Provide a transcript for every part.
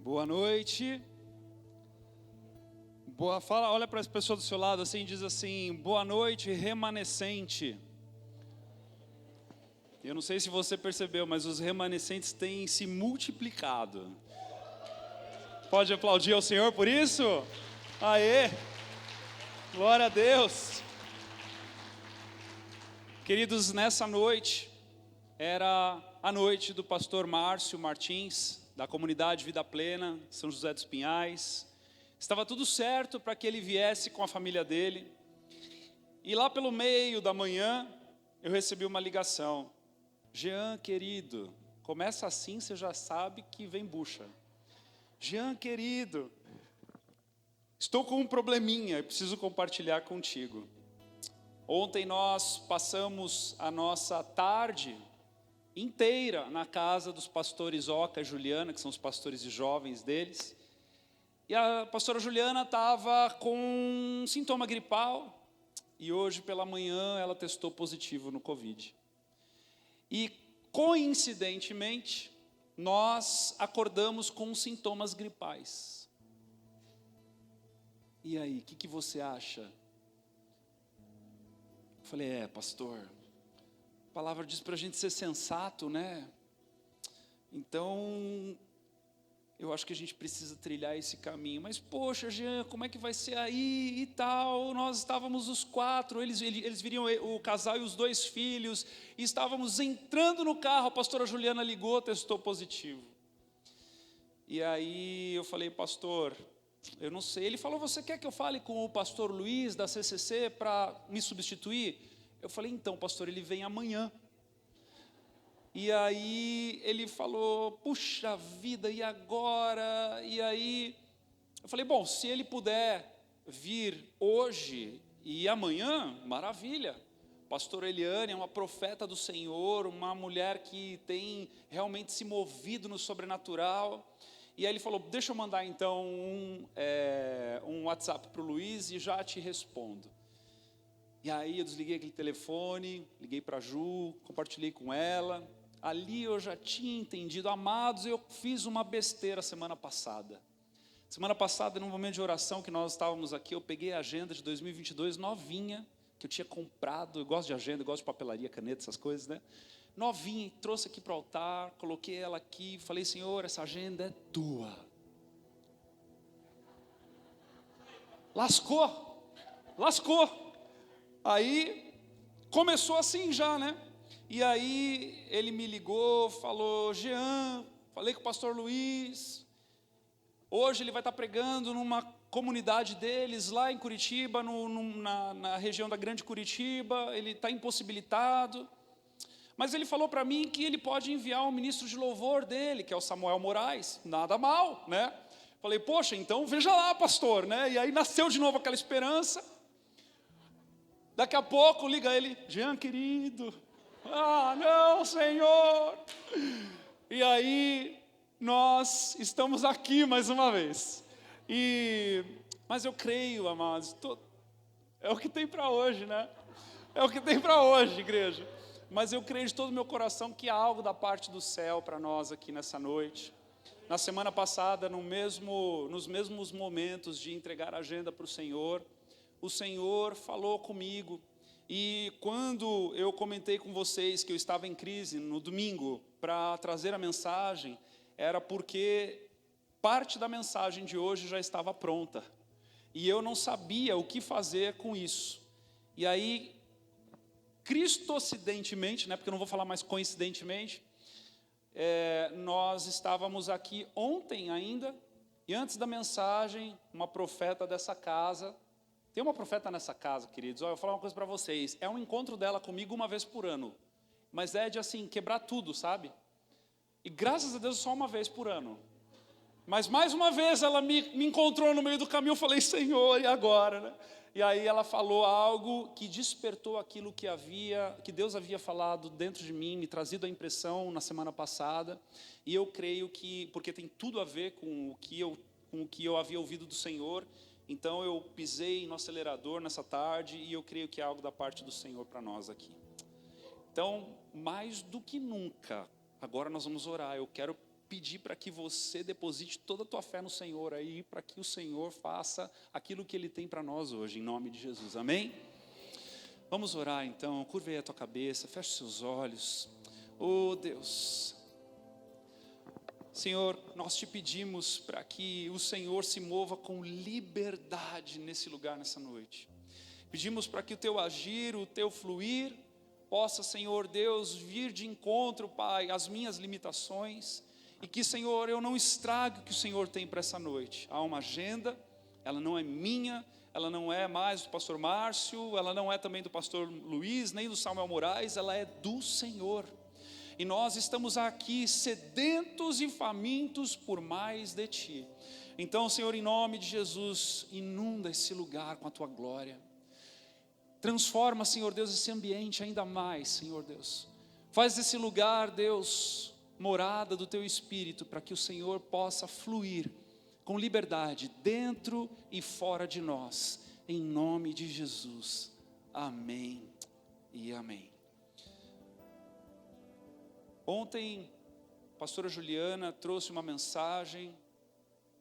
Boa noite. Olha para as pessoas do seu lado assim, diz assim: boa noite, remanescente. Eu não sei se você percebeu, mas os remanescentes têm se multiplicado. Pode aplaudir ao Senhor por isso? Aê! Glória a Deus! Queridos, nessa noite era a noite do pastor Márcio Martins, da comunidade Vida Plena, São José dos Pinhais. Estava tudo certo para que ele viesse com a família dele. E lá pelo meio da manhã, eu recebi uma ligação. Jean, querido, começa assim, você já sabe que vem bucha. Jean, querido, estou com um probleminha, preciso compartilhar contigo. Ontem nós passamos a nossa tarde inteira na casa dos pastores Oca e Juliana, que são os pastores de jovens deles. E a pastora Juliana estava com um sintoma gripal e hoje pela manhã ela testou positivo no Covid. E coincidentemente, nós acordamos com sintomas gripais. E aí, o que você acha? Eu falei, pastor, a palavra diz para a gente ser sensato, né? Então, eu acho que a gente precisa trilhar esse caminho. Mas, poxa, Jean, como é que vai ser aí e tal? Nós estávamos os quatro, eles viriam o casal e os 2 filhos, e estávamos entrando no carro, a pastora Juliana ligou, testou positivo. E aí eu falei, pastor, eu não sei. Ele falou, você quer que eu fale com o pastor Luiz da CCC para me substituir? Eu falei, então, pastor, ele vem amanhã. E aí ele falou, puxa vida, e agora? E aí eu falei, bom, se ele puder vir hoje e amanhã, maravilha. Pastor Eliane é uma profeta do Senhor, uma mulher que tem realmente se movido no sobrenatural. E aí ele falou, deixa eu mandar então um WhatsApp para o Luiz e já te respondo. E aí eu desliguei aquele telefone, liguei para a Ju, compartilhei com ela. Ali eu já tinha entendido, amados, eu fiz uma besteira semana passada. Semana passada, num momento de oração que nós estávamos aqui, eu peguei a agenda de 2022 novinha, que eu tinha comprado. Eu gosto de agenda, eu gosto de papelaria, caneta, essas coisas, né? Novinha, trouxe aqui para o altar, coloquei ela aqui, falei, Senhor, essa agenda é tua. Lascou. Aí, começou assim já, né? E aí, ele me ligou, falou, Jean, falei com o pastor Luiz, hoje ele vai estar pregando numa comunidade deles, lá em Curitiba, na região da Grande Curitiba, ele está impossibilitado, mas ele falou para mim que ele pode enviar o ministro de louvor dele, que é o Samuel Moraes, nada mal, né? Falei, poxa, então veja lá, pastor, né? E aí nasceu de novo aquela esperança. Daqui a pouco liga ele, Jean, querido, não, Senhor. E aí nós estamos aqui mais uma vez. Mas eu creio, amados, é o que tem para hoje, né? É o que tem para hoje, igreja. Mas eu creio de todo o meu coração que há algo da parte do céu para nós aqui nessa noite. Na semana passada, nos mesmos momentos de entregar a agenda para o Senhor falou comigo. E quando eu comentei com vocês que eu estava em crise no domingo para trazer a mensagem, era porque parte da mensagem de hoje já estava pronta. E eu não sabia o que fazer com isso. E aí, cristocidentemente, né, porque eu não vou falar mais coincidentemente, nós estávamos aqui ontem ainda, e antes da mensagem, uma profeta dessa casa. Tem uma profeta nessa casa, queridos. Eu vou falar uma coisa para vocês. É um encontro dela comigo uma vez por ano. Mas é de assim, quebrar tudo, sabe? E graças a Deus só uma vez por ano. Mas mais uma vez ela me encontrou no meio do caminho. Eu falei, Senhor, e agora, né? E aí ela falou algo que despertou aquilo que Deus havia falado dentro de mim, me trazido a impressão na semana passada. E eu creio que, porque tem tudo a ver com o que eu havia ouvido do Senhor. Então eu pisei no acelerador nessa tarde e eu creio que é algo da parte do Senhor para nós aqui. Então, mais do que nunca, agora nós vamos orar. Eu quero pedir para que você deposite toda a tua fé no Senhor aí, para que o Senhor faça aquilo que Ele tem para nós hoje, em nome de Jesus, amém? Vamos orar então, curva aí a tua cabeça, feche seus olhos. Oh Deus, Senhor, nós te pedimos para que o Senhor se mova com liberdade nesse lugar, nessa noite. Pedimos para que o teu agir, o teu fluir, possa, Senhor Deus, vir de encontro, Pai, às minhas limitações, e que, Senhor, eu não estrague o que o Senhor tem para essa noite. Há uma agenda, ela não é minha, ela não é mais do pastor Márcio, ela não é também do pastor Luiz, nem do Samuel Moraes, ela é do Senhor. E nós estamos aqui sedentos e famintos por mais de Ti. Então, Senhor, em nome de Jesus, inunda esse lugar com a Tua glória. Transforma, Senhor Deus, esse ambiente ainda mais, Senhor Deus. Faz desse lugar, Deus, morada do Teu Espírito, para que o Senhor possa fluir com liberdade, dentro e fora de nós, em nome de Jesus, amém e amém. Ontem, a pastora Juliana trouxe uma mensagem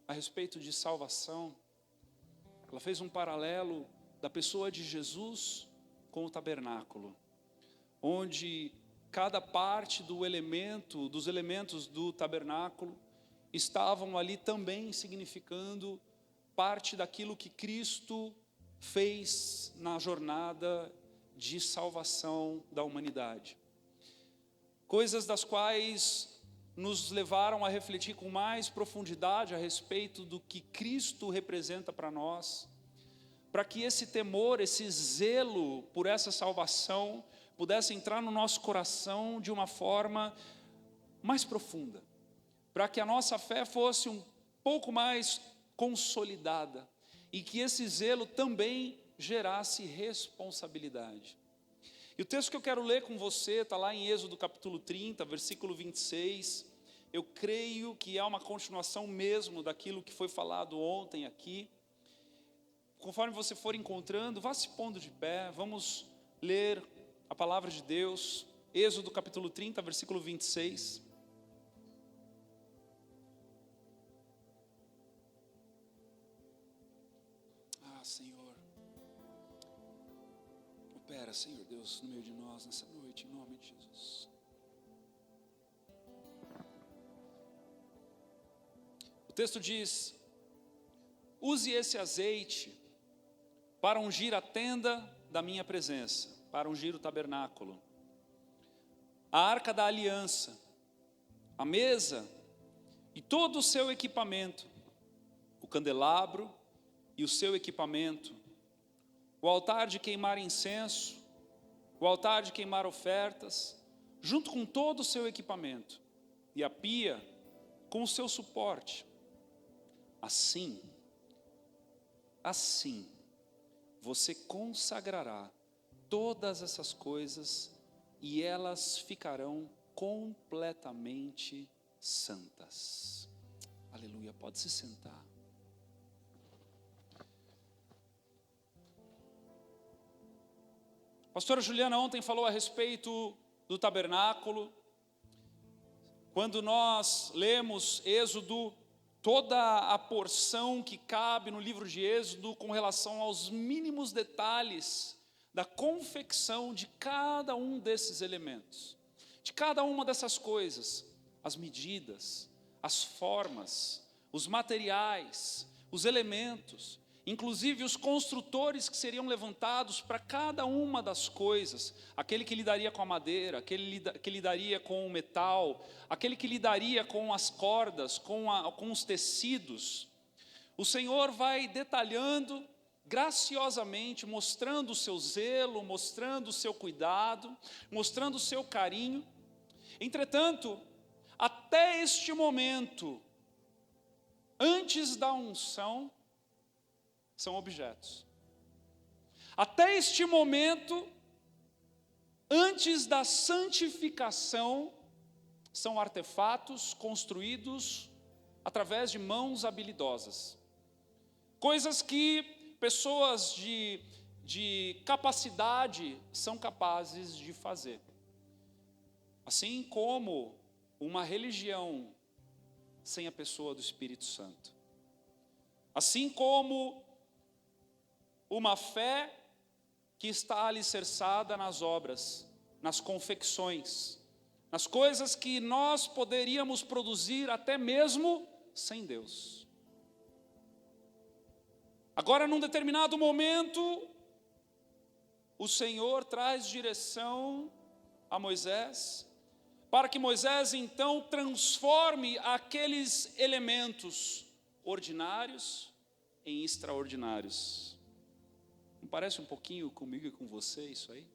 a respeito de salvação. Ela fez um paralelo da pessoa de Jesus com o tabernáculo, onde cada parte dos elementos do tabernáculo estavam ali também significando parte daquilo que Cristo fez na jornada de salvação da humanidade. Coisas das quais nos levaram a refletir com mais profundidade a respeito do que Cristo representa para nós, para que esse temor, esse zelo por essa salvação pudesse entrar no nosso coração de uma forma mais profunda, para que a nossa fé fosse um pouco mais consolidada e que esse zelo também gerasse responsabilidade. E o texto que eu quero ler com você está lá em Êxodo capítulo 30, versículo 26. Eu creio que é uma continuação mesmo daquilo que foi falado ontem aqui. Conforme você for encontrando, vá se pondo de pé, vamos ler a palavra de Deus. Êxodo capítulo 30, versículo 26. Senhor, opera, Senhor Deus, no meio de nós nessa noite, em nome de Jesus. O texto diz: use esse azeite para ungir a tenda da minha presença, para ungir o tabernáculo, a arca da aliança, a mesa e todo o seu equipamento, o candelabro e o seu equipamento, o altar de queimar incenso, o altar de queimar ofertas, junto com todo o seu equipamento, e a pia com o seu suporte. Assim, você consagrará todas essas coisas e elas ficarão completamente santas. Aleluia, pode se sentar. A pastora Juliana ontem falou a respeito do tabernáculo. Quando nós lemos Êxodo, toda a porção que cabe no livro de Êxodo com relação aos mínimos detalhes da confecção de cada um desses elementos, de cada uma dessas coisas, as medidas, as formas, os materiais, os elementos, inclusive os construtores que seriam levantados para cada uma das coisas, aquele que lidaria com a madeira, aquele que lidaria com o metal, aquele que lidaria com as cordas, com os tecidos. O Senhor vai detalhando graciosamente, mostrando o seu zelo, mostrando o seu cuidado, mostrando o seu carinho. Entretanto, até este momento, antes da unção, são objetos. Até este momento, antes da santificação, são artefatos construídos através de mãos habilidosas. Coisas que pessoas de capacidade são capazes de fazer. Assim como uma religião sem a pessoa do Espírito Santo. Assim como uma fé que está alicerçada nas obras, nas confecções, nas coisas que nós poderíamos produzir até mesmo sem Deus. Agora, num determinado momento, o Senhor traz direção a Moisés, para que Moisés então transforme aqueles elementos ordinários em extraordinários. Não parece um pouquinho comigo e com você isso aí?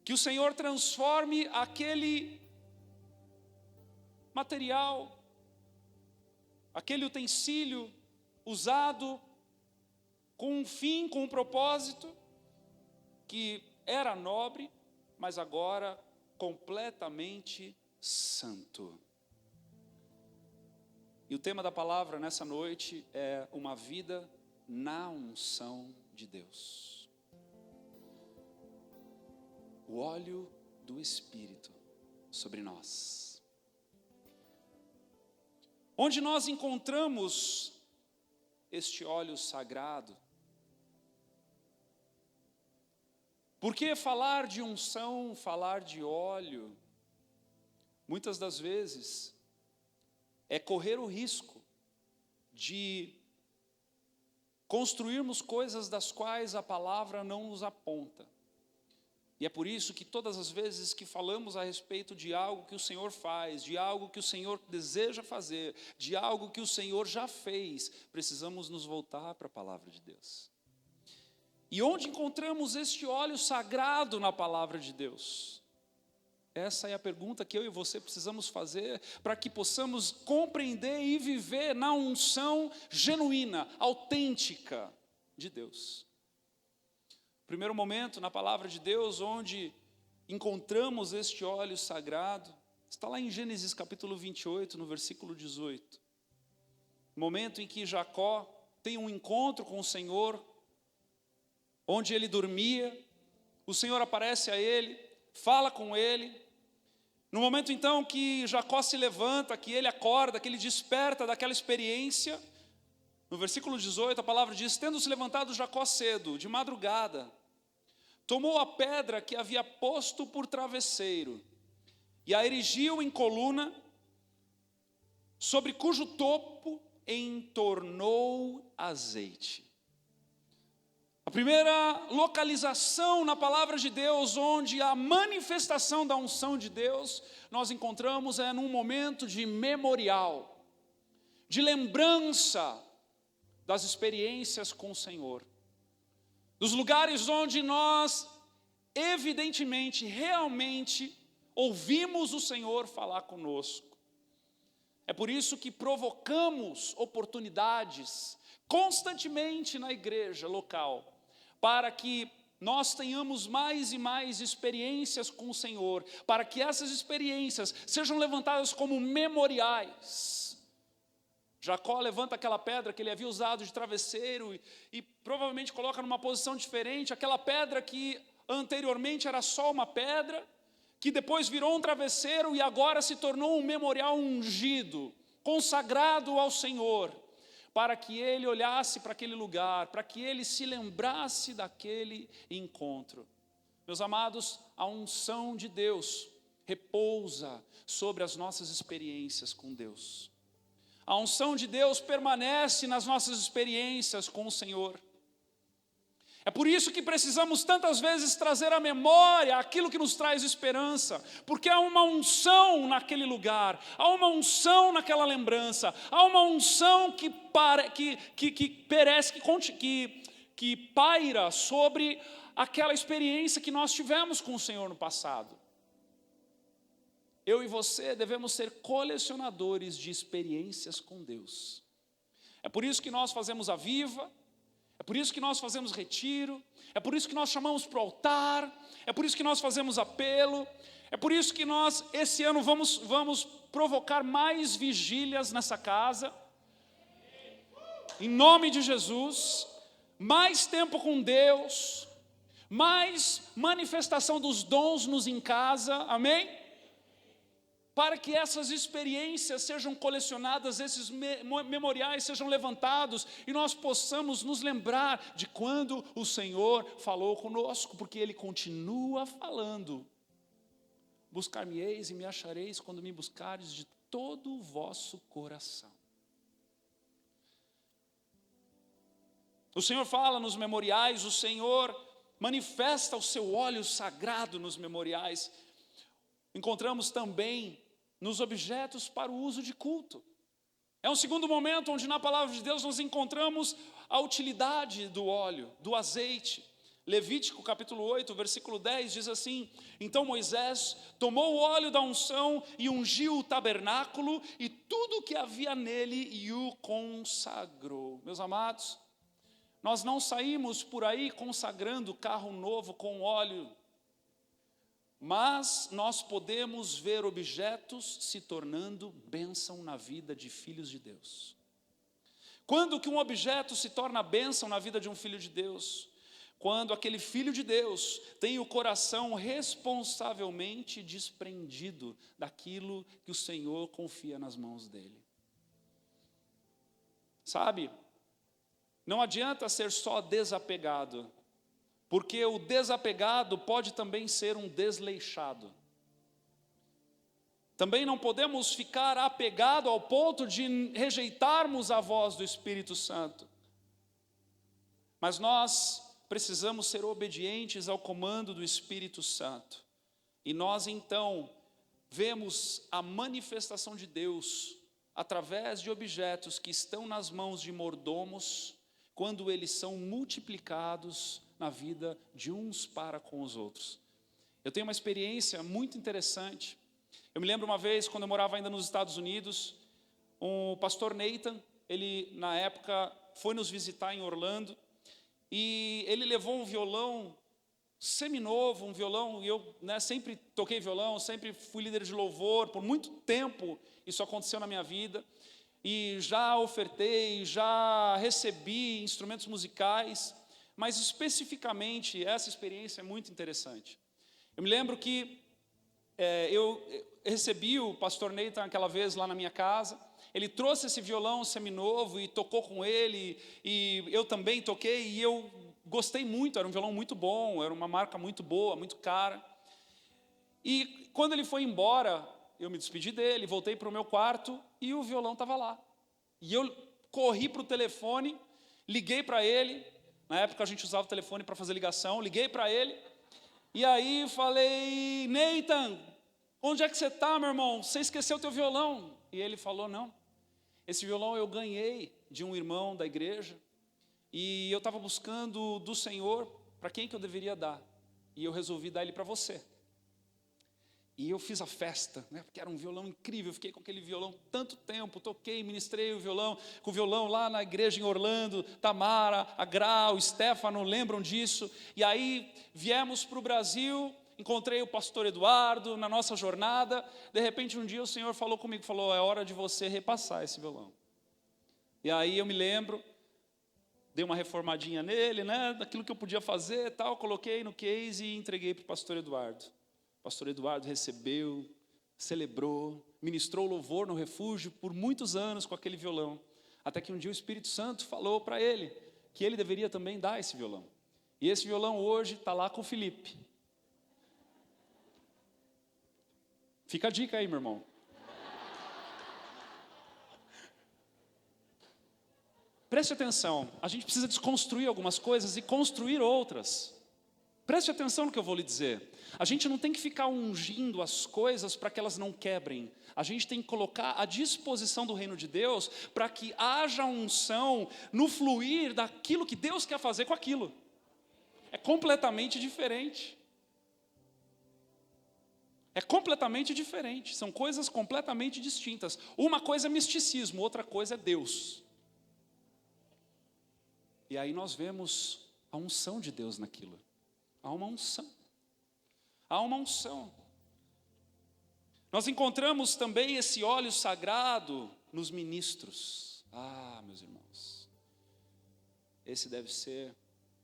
Que o Senhor transforme aquele material, aquele utensílio usado com um fim, com um propósito, que era nobre, mas agora completamente santo. E o tema da palavra nessa noite é uma vida na unção de Deus. O óleo do Espírito sobre nós. Onde nós encontramos este óleo sagrado? Por que falar de unção, falar de óleo? Muitas das vezes é correr o risco de construirmos coisas das quais a palavra não nos aponta. E é por isso que todas as vezes que falamos a respeito de algo que o Senhor faz, de algo que o Senhor deseja fazer, de algo que o Senhor já fez, precisamos nos voltar para a palavra de Deus. E onde encontramos este óleo sagrado na palavra de Deus? Essa é a pergunta que eu e você precisamos fazer para que possamos compreender e viver na unção genuína, autêntica de Deus. Primeiro momento na palavra de Deus onde encontramos este óleo sagrado está lá em Gênesis capítulo 28, no versículo 18. Momento em que Jacó tem um encontro com o Senhor, onde ele dormia, o Senhor aparece a ele, fala com ele. No momento então que Jacó se levanta, que ele acorda, que ele desperta daquela experiência, no versículo 18 a palavra diz: tendo se levantado Jacó cedo, de madrugada, tomou a pedra que havia posto por travesseiro e a erigiu em coluna, sobre cujo topo entornou azeite. A primeira localização na palavra de Deus, onde a manifestação da unção de Deus, nós encontramos num momento de memorial, de lembrança das experiências com o Senhor. Dos lugares onde nós, evidentemente, realmente, ouvimos o Senhor falar conosco. É por isso que provocamos oportunidades constantemente na igreja local, para que nós tenhamos mais e mais experiências com o Senhor, para que essas experiências sejam levantadas como memoriais. Jacó levanta aquela pedra que ele havia usado de travesseiro e provavelmente coloca numa posição diferente, aquela pedra que anteriormente era só uma pedra, que depois virou um travesseiro e agora se tornou um memorial ungido, consagrado ao Senhor, para que ele olhasse para aquele lugar, para que ele se lembrasse daquele encontro. Meus amados, a unção de Deus repousa sobre as nossas experiências com Deus. A unção de Deus permanece nas nossas experiências com o Senhor. É por isso que precisamos tantas vezes trazer à memória aquilo que nos traz esperança, porque há uma unção naquele lugar, há uma unção naquela lembrança, há uma unção que paira sobre aquela experiência que nós tivemos com o Senhor no passado. Eu e você devemos ser colecionadores de experiências com Deus. É por isso que nós fazemos a Viva, é por isso que nós fazemos retiro, é por isso que nós chamamos para o altar, é por isso que nós fazemos apelo, é por isso que nós, esse ano, vamos provocar mais vigílias nessa casa, em nome de Jesus, mais tempo com Deus, mais manifestação dos dons nos em casa, amém? para que essas experiências sejam colecionadas, esses memoriais sejam levantados, e nós possamos nos lembrar de quando o Senhor falou conosco, porque Ele continua falando. Buscar-me-eis e me achareis quando me buscares de todo o vosso coração. O Senhor fala nos memoriais, o Senhor manifesta o seu óleo sagrado nos memoriais. Encontramos também nos objetos para o uso de culto. É um segundo momento onde na palavra de Deus nós encontramos a utilidade do óleo, do azeite. Levítico capítulo 8, versículo 10 diz assim: então Moisés tomou o óleo da unção e ungiu o tabernáculo e tudo o que havia nele e o consagrou. Meus amados, nós não saímos por aí consagrando carro novo com óleo, mas nós podemos ver objetos se tornando bênção na vida de filhos de Deus. Quando que um objeto se torna bênção na vida de um filho de Deus? Quando aquele filho de Deus tem o coração responsavelmente desprendido daquilo que o Senhor confia nas mãos dele. Sabe, não adianta ser só desapegado, porque o desapegado pode também ser um desleixado. Também não podemos ficar apegado ao ponto de rejeitarmos a voz do Espírito Santo. Mas nós precisamos ser obedientes ao comando do Espírito Santo. E nós então vemos a manifestação de Deus através de objetos que estão nas mãos de mordomos, quando eles são multiplicados na vida de uns para com os outros. Eu tenho uma experiência muito interessante. Eu me lembro uma vez, quando eu morava ainda nos Estados Unidos, o pastor Nathan, ele na época foi nos visitar em Orlando, e ele levou um violão seminovo, um violão, e eu sempre toquei violão, sempre fui líder de louvor, por muito tempo isso aconteceu na minha vida, e já ofertei, já recebi instrumentos musicais, mas especificamente essa experiência é muito interessante. Eu me lembro que eu recebi o pastor Nathan aquela vez lá na minha casa. Ele trouxe esse violão seminovo e tocou com ele, e eu também toquei, e eu gostei muito, era um violão muito bom, era uma marca muito boa, muito cara. E quando ele foi embora, eu me despedi dele, voltei para o meu quarto, e o violão estava lá. E eu corri para o telefone, liguei para ele, na época a gente usava o telefone para fazer ligação, liguei para ele, e aí falei: Nathan, onde é que você está, meu irmão? Você esqueceu o teu violão? E ele falou: não, esse violão eu ganhei de um irmão da igreja, e eu estava buscando do Senhor para quem que eu deveria dar, e eu resolvi dar ele para você. E eu fiz a festa, porque era um violão incrível, eu fiquei com aquele violão tanto tempo, toquei, ministrei o violão, com o violão lá na igreja em Orlando, Tamara, a Grau, Stefano, lembram disso? E aí viemos para o Brasil, encontrei o pastor Eduardo na nossa jornada, de repente um dia o Senhor falou comigo, falou: é hora de você repassar esse violão. E aí eu me lembro, dei uma reformadinha nele, daquilo que eu podia fazer, tal, coloquei no case e entreguei para o pastor Eduardo. O pastor Eduardo recebeu, celebrou, ministrou louvor no refúgio por muitos anos com aquele violão, até que um dia o Espírito Santo falou para ele que ele deveria também dar esse violão. E esse violão hoje está lá com o Felipe. Fica a dica aí, meu irmão. Preste atenção, a gente precisa desconstruir algumas coisas e construir outras. Preste atenção no que eu vou lhe dizer. A gente não tem que ficar ungindo as coisas para que elas não quebrem. A gente tem que colocar à disposição do reino de Deus para que haja unção no fluir daquilo que Deus quer fazer com aquilo. É completamente diferente. É completamente diferente. São coisas completamente distintas. Uma coisa é misticismo, outra coisa é Deus. E aí nós vemos a unção de Deus naquilo. Há uma unção. Há uma unção. Nós encontramos também esse óleo sagrado nos ministros. Ah, meus irmãos, esse deve ser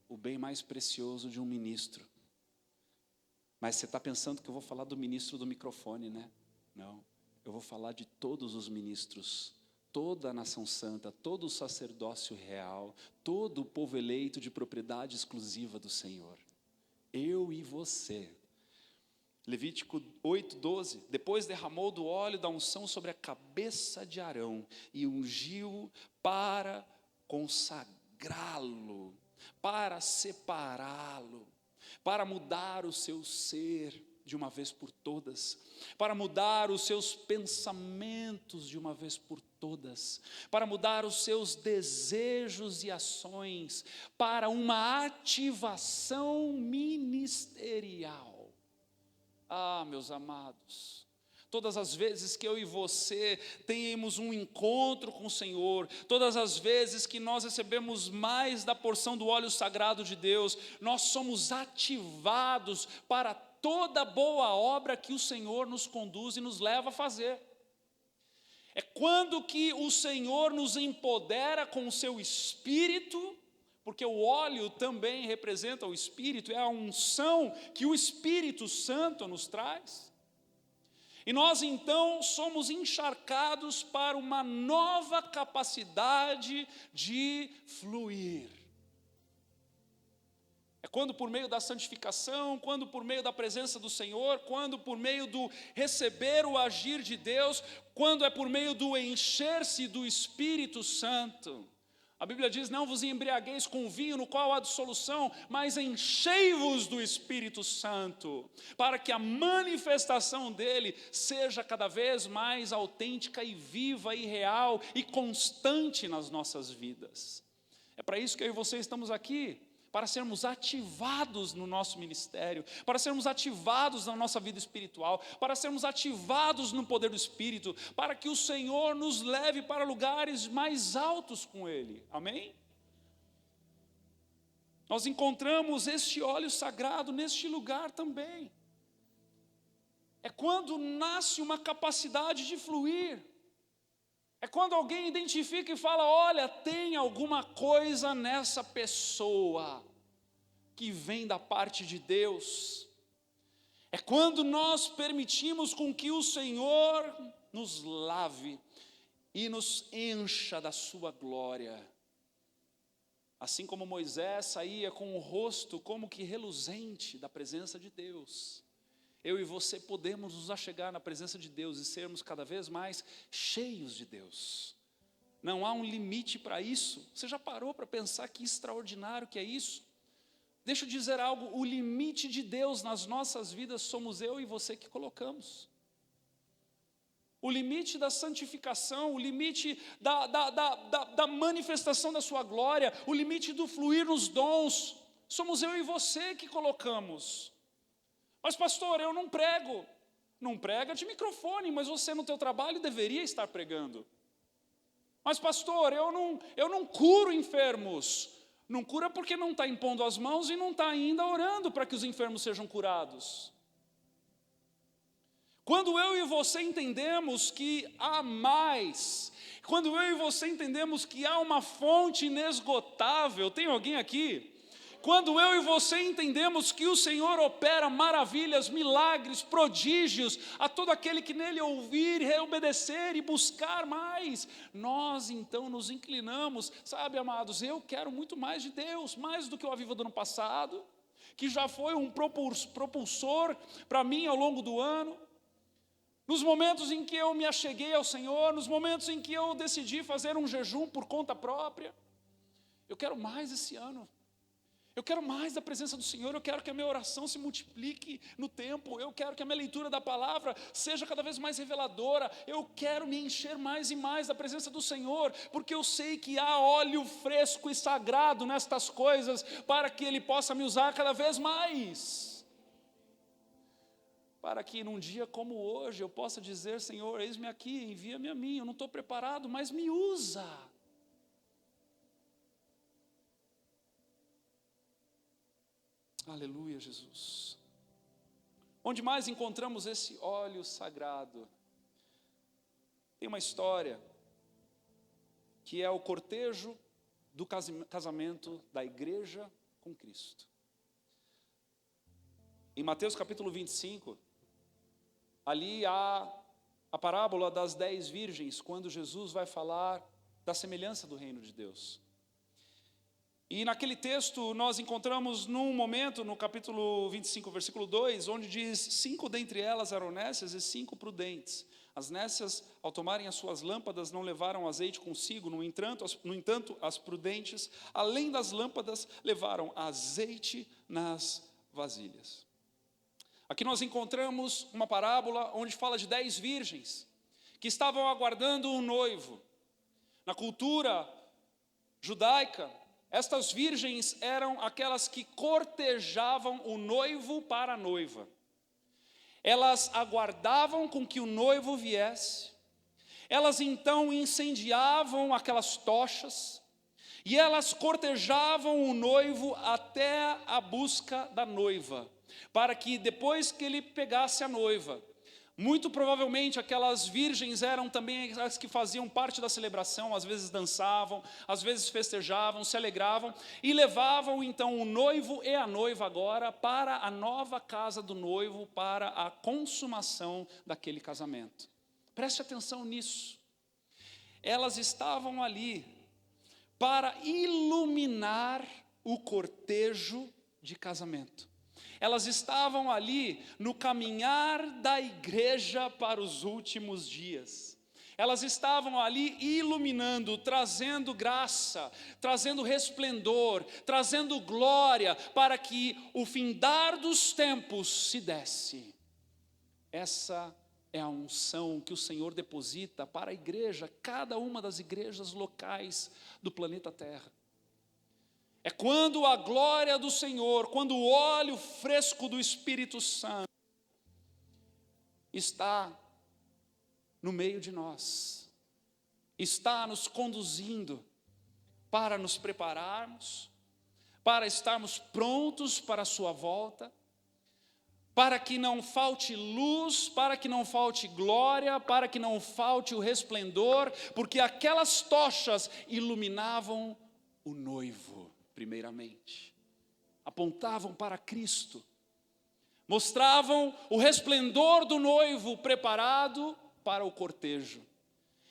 o bem mais precioso de um ministro. Mas você está pensando que eu vou falar do ministro do microfone, né? Não. eu vou falar de todos os ministros, toda a nação santa, todo o sacerdócio real, todo o povo eleito de propriedade exclusiva do Senhor. Eu e você. Levítico 8:12, depois derramou do óleo da unção sobre a cabeça de Arão e ungiu para consagrá-lo, para separá-lo, para mudar o seu ser de uma vez por todas, para mudar os seus pensamentos de uma vez por todas, para mudar os seus desejos e ações, para uma ativação ministerial. Ah, meus amados, todas as vezes que eu e você temos um encontro com o Senhor, todas as vezes que nós recebemos mais da porção do óleo sagrado de Deus, nós somos ativados para toda boa obra que o Senhor nos conduz e nos leva a fazer. É quando que o Senhor nos empodera com o seu Espírito, porque o óleo também representa o Espírito, é a unção que o Espírito Santo nos traz. E nós então somos encharcados para uma nova capacidade de fluir. É quando por meio da santificação, quando por meio da presença do Senhor, quando por meio do receber o agir de Deus, quando é por meio do encher-se do Espírito Santo. A Bíblia diz, não vos embriagueis com vinho no qual há dissolução, mas enchei-vos do Espírito Santo, para que a manifestação dele seja cada vez mais autêntica e viva e real e constante nas nossas vidas. É para isso que eu e você estamos aqui, para sermos ativados no nosso ministério, para sermos ativados na nossa vida espiritual, para sermos ativados no poder do Espírito, para que o Senhor nos leve para lugares mais altos com Ele, amém? Nós encontramos este óleo sagrado neste lugar também. É quando nasce uma capacidade de fluir, é quando alguém identifica e fala, olha, tem alguma coisa nessa pessoa que vem da parte de Deus. É quando nós permitimos com que o Senhor nos lave e nos encha da sua glória. Assim como Moisés saía com o rosto como que reluzente da presença de Deus, eu e você podemos nos achegar na presença de Deus e sermos cada vez mais cheios de Deus. Não há um limite para isso. Você já parou para pensar que extraordinário que é isso? Deixa eu dizer algo, o limite de Deus nas nossas vidas somos eu e você que colocamos. O limite da santificação, o limite da manifestação da sua glória, o limite do fluir nos dons, somos eu e você que colocamos. Mas pastor, eu não prego. Não prega de microfone, mas você no teu trabalho deveria estar pregando. Mas pastor, eu não curo enfermos. Não cura porque não está impondo as mãos e não está ainda orando para que os enfermos sejam curados. Quando eu e você entendemos que há mais, quando eu e você entendemos que há uma fonte inesgotável, tem alguém aqui? Quando eu e você entendemos que o Senhor opera maravilhas, milagres, prodígios, a todo aquele que nele ouvir, obedecer e buscar mais, nós então nos inclinamos, sabe, amados, eu quero muito mais de Deus, mais do que o Aviva do ano passado, que já foi um propulsor para mim ao longo do ano, nos momentos em que eu me acheguei ao Senhor, nos momentos em que eu decidi fazer um jejum por conta própria, eu quero mais esse ano. Eu quero mais da presença do Senhor, eu quero que a minha oração se multiplique no tempo, eu quero que a minha leitura da palavra seja cada vez mais reveladora, eu quero me encher mais e mais da presença do Senhor, porque eu sei que há óleo fresco e sagrado nestas coisas, para que Ele possa me usar cada vez mais. Para que num dia como hoje eu possa dizer, Senhor, eis-me aqui, envia-me a mim, eu não estou preparado, mas me usa. Aleluia, Jesus. Onde mais encontramos esse óleo sagrado? Tem uma história que é o cortejo do casamento da igreja com Cristo. Em Mateus capítulo 25, ali há a parábola das 10 virgens, quando Jesus vai falar da semelhança do reino de Deus. E naquele texto nós encontramos num momento, no capítulo 25, versículo 2, onde diz: 5 dentre elas eram nécias e 5 prudentes. As nécias, ao tomarem as suas lâmpadas, não levaram azeite consigo, no entanto, as prudentes, além das lâmpadas, levaram azeite nas vasilhas. Aqui nós encontramos uma parábola onde fala de 10 virgens, que estavam aguardando um noivo. Na cultura judaica, estas virgens eram aquelas que cortejavam o noivo para a noiva. Elas aguardavam com que o noivo viesse, elas então incendiavam aquelas tochas, e elas cortejavam o noivo até a busca da noiva, para que depois que ele pegasse a noiva, muito provavelmente aquelas virgens eram também as que faziam parte da celebração, às vezes dançavam, às vezes festejavam, se alegravam, e levavam então o noivo e a noiva agora para a nova casa do noivo, para a consumação daquele casamento. Preste atenção nisso. Elas estavam ali para iluminar o cortejo de casamento. Elas estavam ali no caminhar da igreja para os últimos dias. Elas estavam ali iluminando, trazendo graça, trazendo resplendor, trazendo glória, para que o findar dos tempos se desse. Essa é a unção que o Senhor deposita para a igreja, cada uma das igrejas locais do planeta Terra. É quando a glória do Senhor, quando o óleo fresco do Espírito Santo está no meio de nós, está nos conduzindo para nos prepararmos, para estarmos prontos para a sua volta, para que não falte luz, para que não falte glória, para que não falte o resplendor, porque aquelas tochas iluminavam o noivo. Primeiramente, apontavam para Cristo, mostravam o resplendor do noivo preparado para o cortejo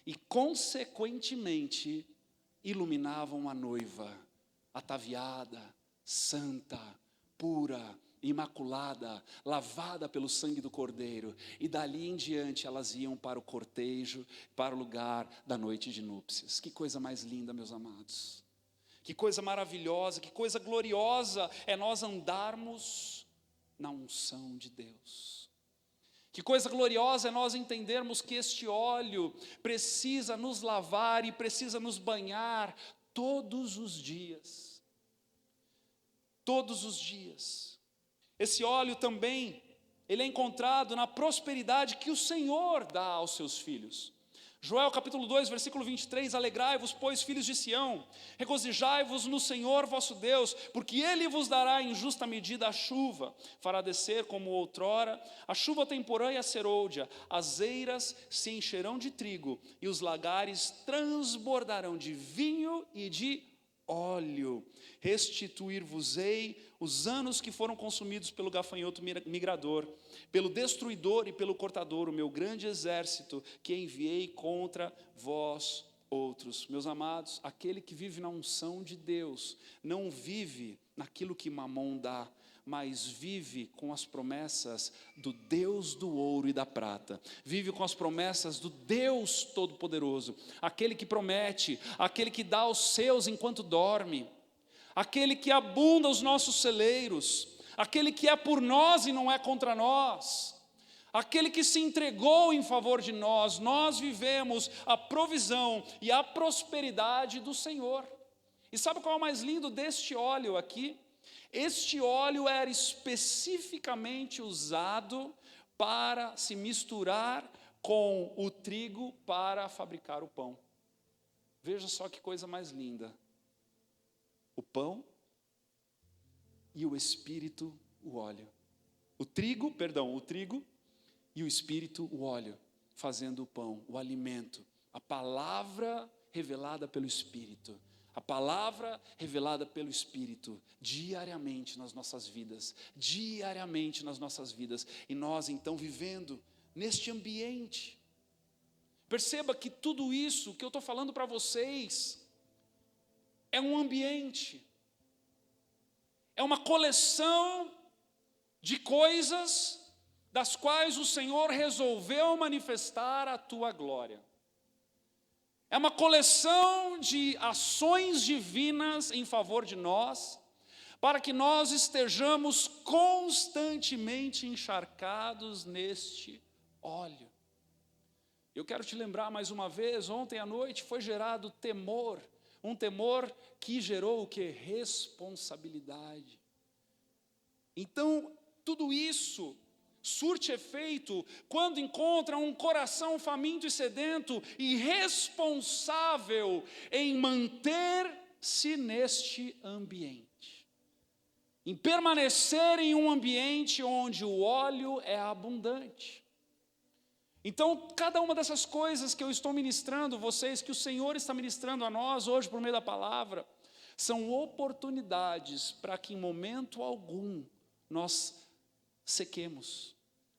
e, consequentemente, iluminavam a noiva, ataviada, santa, pura, imaculada, lavada pelo sangue do Cordeiro, e dali em diante elas iam para o cortejo, para o lugar da noite de núpcias. Que coisa mais linda, meus amados! Que coisa maravilhosa, que coisa gloriosa é nós andarmos na unção de Deus. Que coisa gloriosa é nós entendermos que este óleo precisa nos lavar e precisa nos banhar todos os dias. Todos os dias. Esse óleo também, ele é encontrado na prosperidade que o Senhor dá aos seus filhos. Joel capítulo 2, versículo 23, alegrai-vos, pois, filhos de Sião, regozijai-vos no Senhor vosso Deus, porque Ele vos dará em justa medida a chuva, fará descer como outrora, a chuva temporã e a serôdia, as eiras se encherão de trigo, e os lagares transbordarão de vinho e de óleo. Restituir-vos-ei os anos que foram consumidos pelo gafanhoto migrador, pelo destruidor e pelo cortador, o meu grande exército que enviei contra vós outros. Meus amados, aquele que vive na unção de Deus, não vive naquilo que Mamon dá, mas vive com as promessas do Deus do ouro e da prata, vive com as promessas do Deus Todo-Poderoso, aquele que promete, aquele que dá aos seus enquanto dorme, aquele que abunda os nossos celeiros, aquele que é por nós e não é contra nós, aquele que se entregou em favor de nós. Nós vivemos a provisão e a prosperidade do Senhor. E sabe qual é o mais lindo deste óleo aqui? Este óleo era especificamente usado para se misturar com o trigo para fabricar o pão. Veja só que coisa mais linda. O pão e o Espírito, o óleo. O trigo e o Espírito, o óleo, fazendo o pão, o alimento, a palavra revelada pelo Espírito. A palavra revelada pelo Espírito, diariamente nas nossas vidas, e nós então vivendo neste ambiente, Perceba que tudo isso que eu estou falando para vocês é um ambiente, é uma coleção de coisas das quais o Senhor resolveu manifestar a tua glória. É uma coleção de ações divinas em favor de nós, para que nós estejamos constantemente encharcados neste óleo. Eu quero te lembrar mais uma vez, ontem à noite foi gerado temor, um temor que gerou o quê? Responsabilidade. Então, tudo isso surte efeito quando encontra um coração faminto e sedento e responsável em manter-se neste ambiente, em permanecer em um ambiente onde o óleo é abundante. Então, cada uma dessas coisas que eu estou ministrando vocês, que o Senhor está ministrando a nós hoje por meio da palavra, são oportunidades para que em momento algum nós sequemos,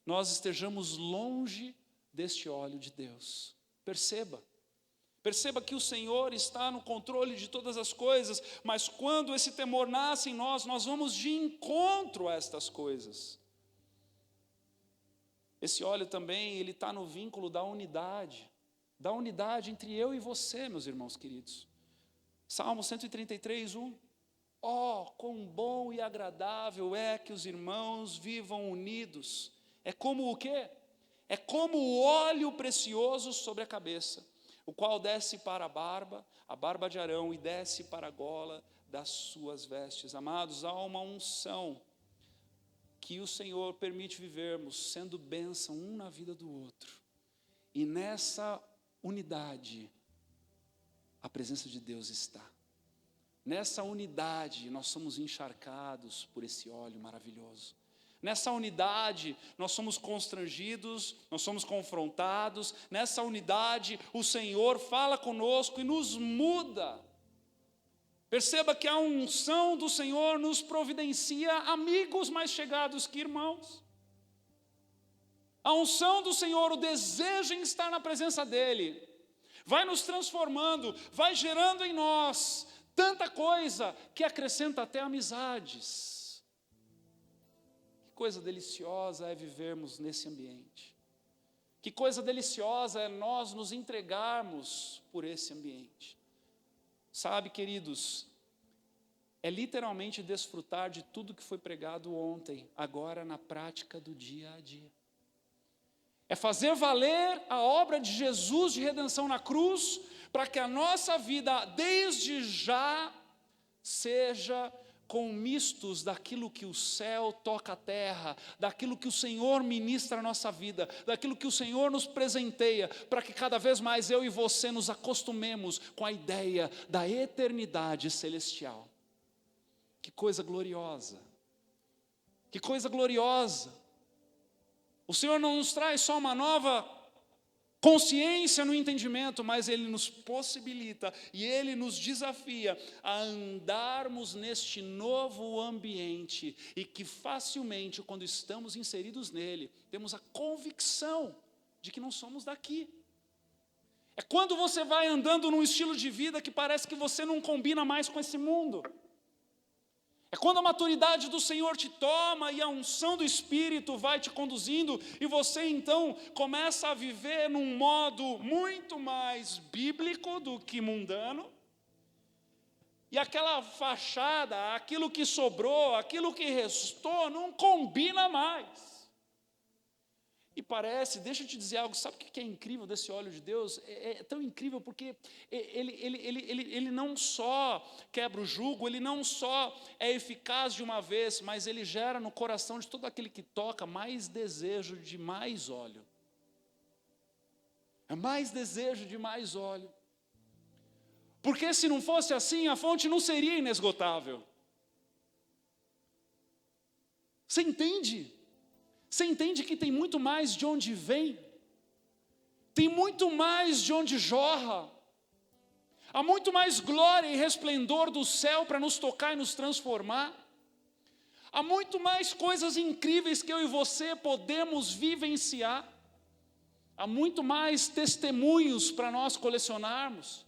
nós estejamos longe deste óleo de Deus. Perceba que o Senhor está no controle de todas as coisas, mas quando esse temor nasce em nós, nós vamos de encontro a estas coisas. Esse óleo também, ele está no vínculo da unidade entre eu e você, meus irmãos queridos. Salmo 133, 1. Quão bom e agradável é que os irmãos vivam unidos. É como o quê? É como o óleo precioso sobre a cabeça, o qual desce para a barba de Arão, e desce para a gola das suas vestes. Amados, há uma unção que o Senhor permite vivermos, sendo bênção um na vida do outro. E nessa unidade, a presença de Deus está. Nessa unidade, nós somos encharcados por esse óleo maravilhoso. Nessa unidade, nós somos constrangidos, nós somos confrontados. Nessa unidade, o Senhor fala conosco e nos muda. Perceba que a unção do Senhor nos providencia amigos mais chegados que irmãos. A unção do Senhor, o desejo em estar na presença dEle, vai nos transformando, vai gerando em nós tanta coisa que acrescenta até amizades. Que coisa deliciosa é vivermos nesse ambiente. Que coisa deliciosa é nós nos entregarmos por esse ambiente. Sabe, queridos, é literalmente desfrutar de tudo que foi pregado ontem, agora na prática do dia a dia. É fazer valer a obra de Jesus de redenção na cruz, para que a nossa vida, desde já, seja com mistos daquilo que o céu toca a terra, daquilo que o Senhor ministra a nossa vida, daquilo que o Senhor nos presenteia, para que cada vez mais eu e você nos acostumemos com a ideia da eternidade celestial. Que coisa gloriosa! Que coisa gloriosa! O Senhor não nos traz só uma nova consciência no entendimento, mas Ele nos possibilita e Ele nos desafia a andarmos neste novo ambiente, e que facilmente, quando estamos inseridos nele, temos a convicção de que não somos daqui. É quando você vai andando num estilo de vida que parece que você não combina mais com esse mundo. É quando a maturidade do Senhor te toma e a unção do Espírito vai te conduzindo, e você então começa a viver num modo muito mais bíblico do que mundano. E aquela fachada, aquilo que sobrou, aquilo que restou, não combina mais. E parece, deixa eu te dizer algo, sabe o que é incrível desse óleo de Deus? É tão incrível porque ele não só quebra o jugo, ele não só é eficaz de uma vez, mas ele gera no coração de todo aquele que toca mais desejo de mais óleo. É mais desejo de mais óleo. Porque se não fosse assim, a fonte não seria inesgotável. Você entende? Você entende que tem muito mais de onde vem, tem muito mais de onde jorra, há muito mais glória e resplendor do céu para nos tocar e nos transformar, há muito mais coisas incríveis que eu e você podemos vivenciar. Há muito mais testemunhos para nós colecionarmos,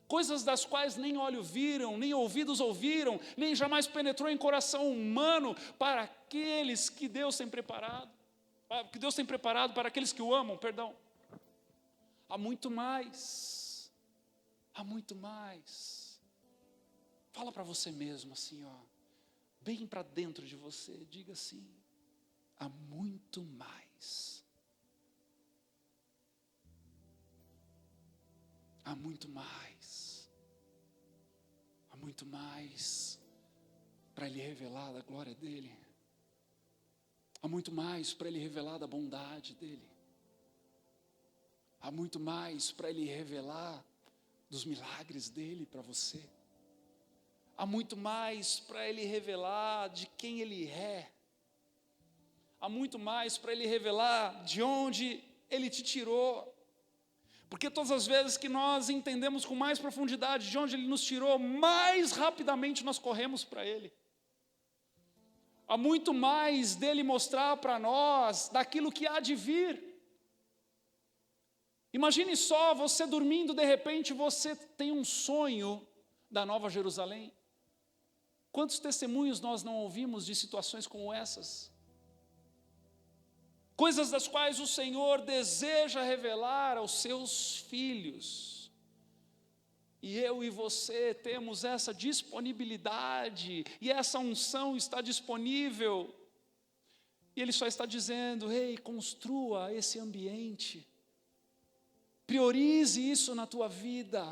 coisas das quais nem olhos viram, nem ouvidos ouviram, nem jamais penetrou em coração humano, para aqueles que Deus tem preparado, para aqueles que o amam, perdão. Há muito mais, há muito mais. Fala para você mesmo assim, ó, bem para dentro de você, diga assim: há muito mais. Há muito mais. Há muito mais para Ele revelar da glória dEle. Há muito mais para Ele revelar da bondade dEle. Há muito mais para Ele revelar dos milagres dEle para você. Há muito mais para Ele revelar de quem Ele é. Há muito mais para Ele revelar de onde Ele te tirou. Porque todas as vezes que nós entendemos com mais profundidade de onde Ele nos tirou, mais rapidamente nós corremos para Ele. Há muito mais dEle mostrar para nós daquilo que há de vir. Imagine só, você dormindo, de repente você tem um sonho da Nova Jerusalém. Quantos testemunhos nós não ouvimos de situações como essas? Coisas das quais o Senhor deseja revelar aos seus filhos. E eu e você temos essa disponibilidade, e essa unção está disponível. E Ele só está dizendo: ei, construa esse ambiente. Priorize isso na tua vida.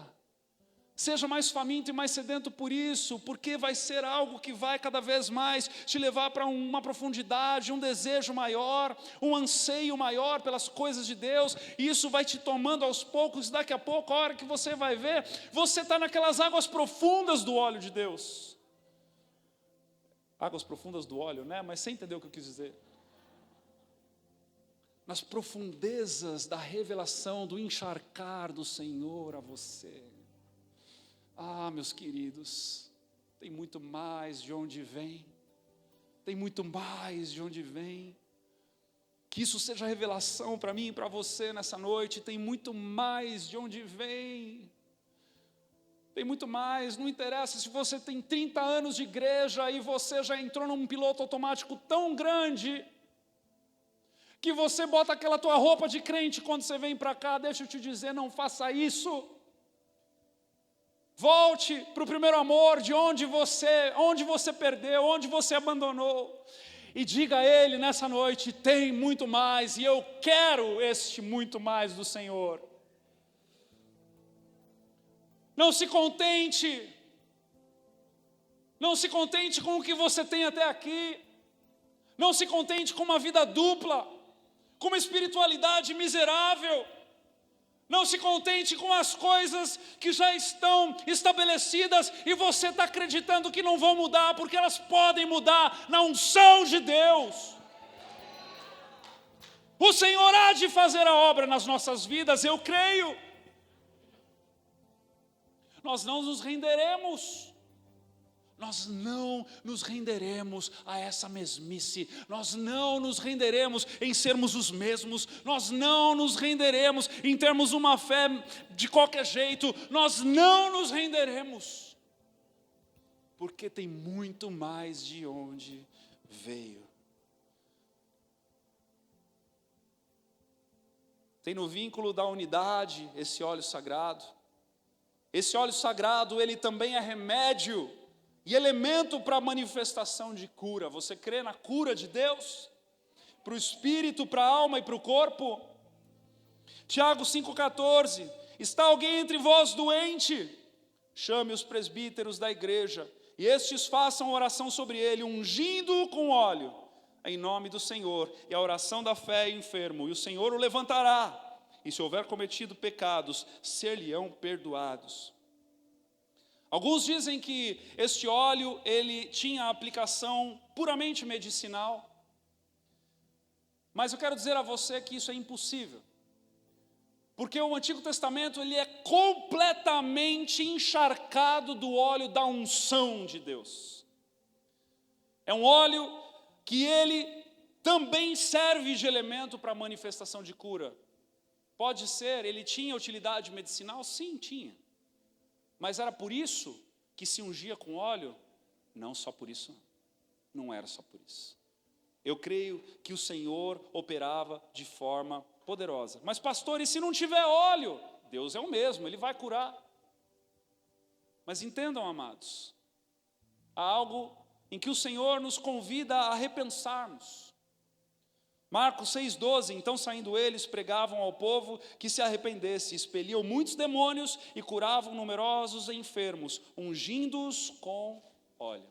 Seja mais faminto e mais sedento por isso, porque vai ser algo que vai cada vez mais te levar para uma profundidade, um desejo maior, um anseio maior pelas coisas de Deus, e isso vai te tomando aos poucos, e daqui a pouco, a hora que você vai ver, você está naquelas águas profundas do óleo de Deus. Águas profundas do óleo, né? Mas você entendeu o que eu quis dizer. Nas profundezas da revelação, do encharcar do Senhor a você. Ah, meus queridos, tem muito mais de onde vem, tem muito mais de onde vem. Que isso seja revelação para mim e para você nessa noite. Tem muito mais de onde vem. Tem muito mais, não interessa se você tem 30 anos de igreja e você já entrou num piloto automático tão grande que você bota aquela tua roupa de crente quando você vem para cá. Deixa eu te dizer, não faça isso. Volte para o primeiro amor, de onde você perdeu, onde você abandonou, e diga a Ele nessa noite: tem muito mais, e eu quero este muito mais do Senhor. Não se contente com o que você tem até aqui, não se contente com uma vida dupla, com uma espiritualidade miserável. Não se contente com as coisas que já estão estabelecidas e você está acreditando que não vão mudar, porque elas podem mudar na unção de Deus. O Senhor há de fazer a obra nas nossas vidas, eu creio. Nós não nos renderemos. Nós não nos renderemos a essa mesmice, nós não nos renderemos em sermos os mesmos, nós não nos renderemos em termos uma fé de qualquer jeito, nós não nos renderemos, porque tem muito mais de onde veio. Tem no vínculo da unidade esse óleo sagrado. Esse óleo sagrado, ele também é remédio e elemento para a manifestação de cura. Você crê na cura de Deus? Para o espírito, para a alma e para o corpo? Tiago 5,14. Está alguém entre vós doente? Chame os presbíteros da igreja, e estes façam oração sobre ele, ungindo-o com óleo, em nome do Senhor, e a oração da fé é enfermo, e o Senhor o levantará, e se houver cometido pecados, ser-lhe-ão perdoados. Alguns dizem que este óleo, ele tinha aplicação puramente medicinal, mas eu quero dizer a você que isso é impossível, porque o Antigo Testamento, ele é completamente encharcado do óleo da unção de Deus. É um óleo que ele também serve de elemento para a manifestação de cura. Pode ser, ele tinha utilidade medicinal? Sim, tinha. Mas era por isso que se ungia com óleo? Não só por isso, não era só por isso. Eu creio que o Senhor operava de forma poderosa. Mas pastor, e se não tiver óleo? Deus é o mesmo, Ele vai curar. Mas entendam, amados, há algo em que o Senhor nos convida a repensarmos. Marcos 6,12, então saindo eles, pregavam ao povo que se arrependesse, expeliam muitos demônios e curavam numerosos enfermos, ungindo-os com óleo.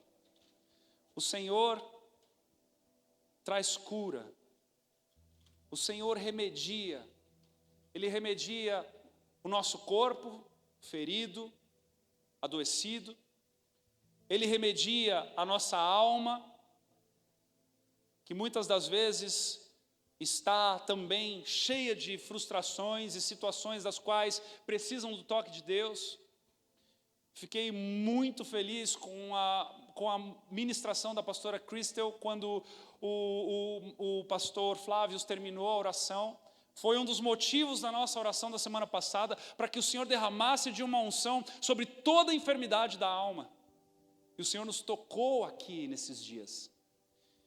O Senhor traz cura, o Senhor remedia, Ele remedia o nosso corpo ferido, adoecido, Ele remedia a nossa alma, que muitas das vezes está também cheia de frustrações e situações das quais precisam do toque de Deus. Fiquei muito feliz com a ministração da pastora Crystal, quando o pastor Flávio terminou a oração. Foi um dos motivos da nossa oração da semana passada, para que o Senhor derramasse de uma unção sobre toda a enfermidade da alma. E o Senhor nos tocou aqui nesses dias.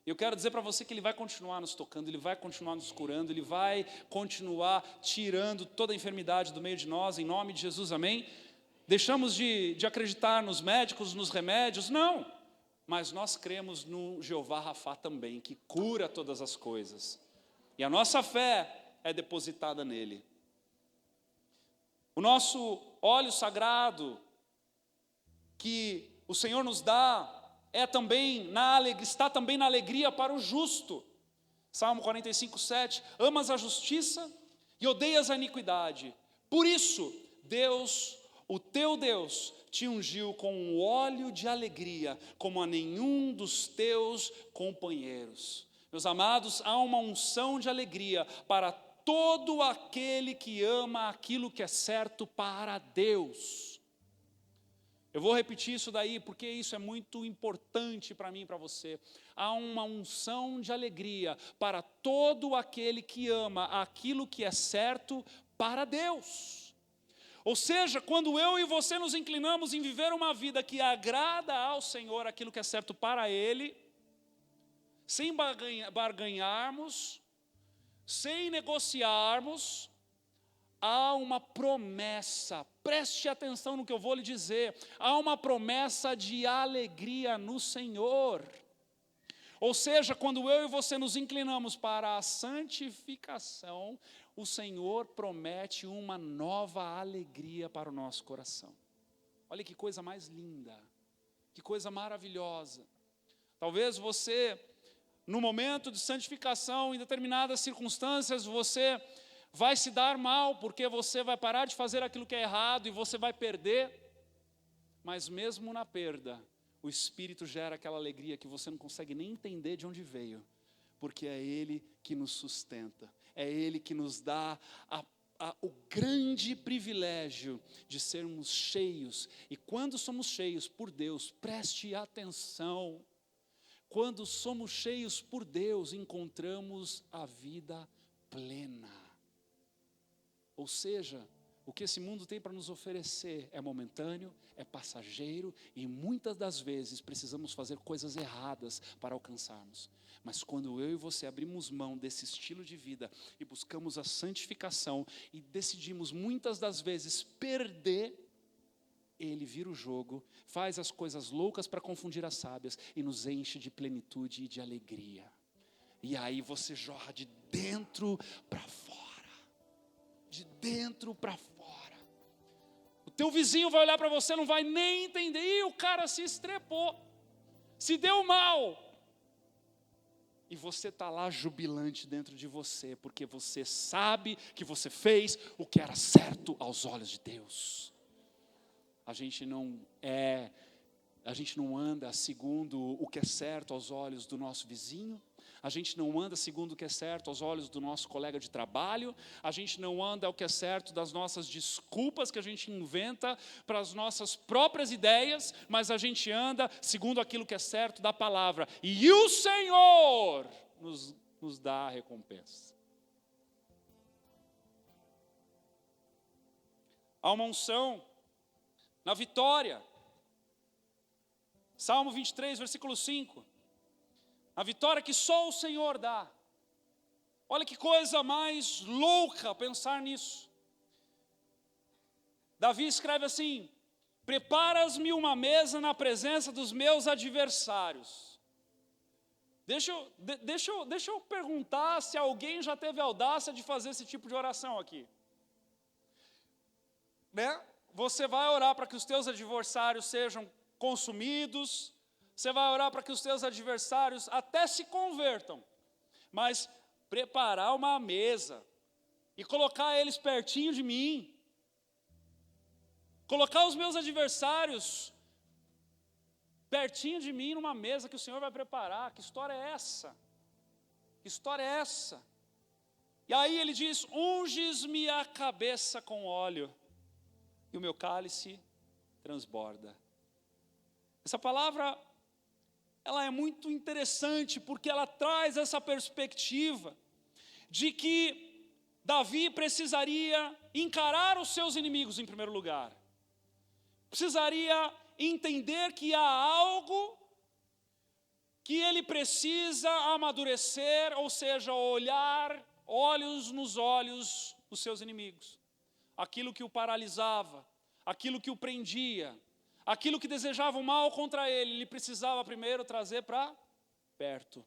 Eu quero dizer para você que Ele vai continuar nos tocando, Ele vai continuar nos curando, Ele vai continuar tirando toda a enfermidade do meio de nós, em nome de Jesus, amém? Deixamos de acreditar nos médicos, nos remédios? Não, mas nós cremos no Jeová Rafá também, que cura todas as coisas, e a nossa fé é depositada nele. O nosso óleo sagrado, que o Senhor nos dá, está também na alegria para o justo. Salmo 45:7, amas a justiça e odeias a iniquidade. Por isso, Deus, o teu Deus, te ungiu com um óleo de alegria, como a nenhum dos teus companheiros. Meus amados, há uma unção de alegria para todo aquele que ama aquilo que é certo para Deus. Eu vou repetir isso daí, porque isso é muito importante para mim e para você. Há uma unção de alegria para todo aquele que ama aquilo que é certo para Deus. Ou seja, quando eu e você nos inclinamos em viver uma vida que agrada ao Senhor, aquilo que é certo para Ele, sem barganharmos, sem negociarmos, há uma promessa, preste atenção no que eu vou lhe dizer, há uma promessa de alegria no Senhor. Ou seja, quando eu e você nos inclinamos para a santificação, o Senhor promete uma nova alegria para o nosso coração. Olha que coisa mais linda, que coisa maravilhosa. Talvez você, no momento de santificação, em determinadas circunstâncias, você vai se dar mal, porque você vai parar de fazer aquilo que é errado e você vai perder, mas mesmo na perda, o Espírito gera aquela alegria que você não consegue nem entender de onde veio, porque é Ele que nos sustenta, é Ele que nos dá o grande privilégio de sermos cheios, e quando somos cheios por Deus, preste atenção, quando somos cheios por Deus, encontramos a vida plena. Ou seja, o que esse mundo tem para nos oferecer é momentâneo, é passageiro, e muitas das vezes precisamos fazer coisas erradas para alcançarmos. Mas quando eu e você abrimos mão desse estilo de vida e buscamos a santificação e decidimos muitas das vezes perder, Ele vira o jogo, faz as coisas loucas para confundir as sábias e nos enche de plenitude e de alegria. E aí você jorra de dentro para fora. De dentro para fora. O teu vizinho vai olhar para você, não vai nem entender. E o cara se estrepou, se deu mal. E você está lá jubilante dentro de você, porque você sabe que você fez o que era certo aos olhos de Deus. A gente não anda segundo o que é certo aos olhos do nosso vizinho. A gente não anda segundo o que é certo aos olhos do nosso colega de trabalho, a gente não anda o que é certo das nossas desculpas que a gente inventa para as nossas próprias ideias, mas a gente anda segundo aquilo que é certo da palavra, e o Senhor nos dá a recompensa. há uma unção na vitória. Salmo 23, versículo 5. A vitória que só o Senhor dá. Olha que coisa mais louca pensar nisso. Davi escreve assim: preparas-me uma mesa na presença dos meus adversários. Deixa eu perguntar se alguém já teve a audácia de fazer esse tipo de oração aqui. Né? Você vai orar para que os teus adversários sejam consumidos, você vai orar para que os teus adversários até se convertam, mas preparar uma mesa e colocar eles pertinho de mim, colocar os meus adversários pertinho de mim numa mesa que o Senhor vai preparar. Que história é essa? Que história é essa? E aí ele diz: unges-me a cabeça com óleo e o meu cálice transborda. Essa palavra, ela é muito interessante porque ela traz essa perspectiva de que Davi precisaria encarar os seus inimigos em primeiro lugar. Precisaria entender que há algo que ele precisa amadurecer, ou seja, olhar olhos nos olhos dos seus inimigos. Aquilo que o paralisava, aquilo que o prendia, aquilo que desejava o mal contra ele, ele precisava primeiro trazer para perto.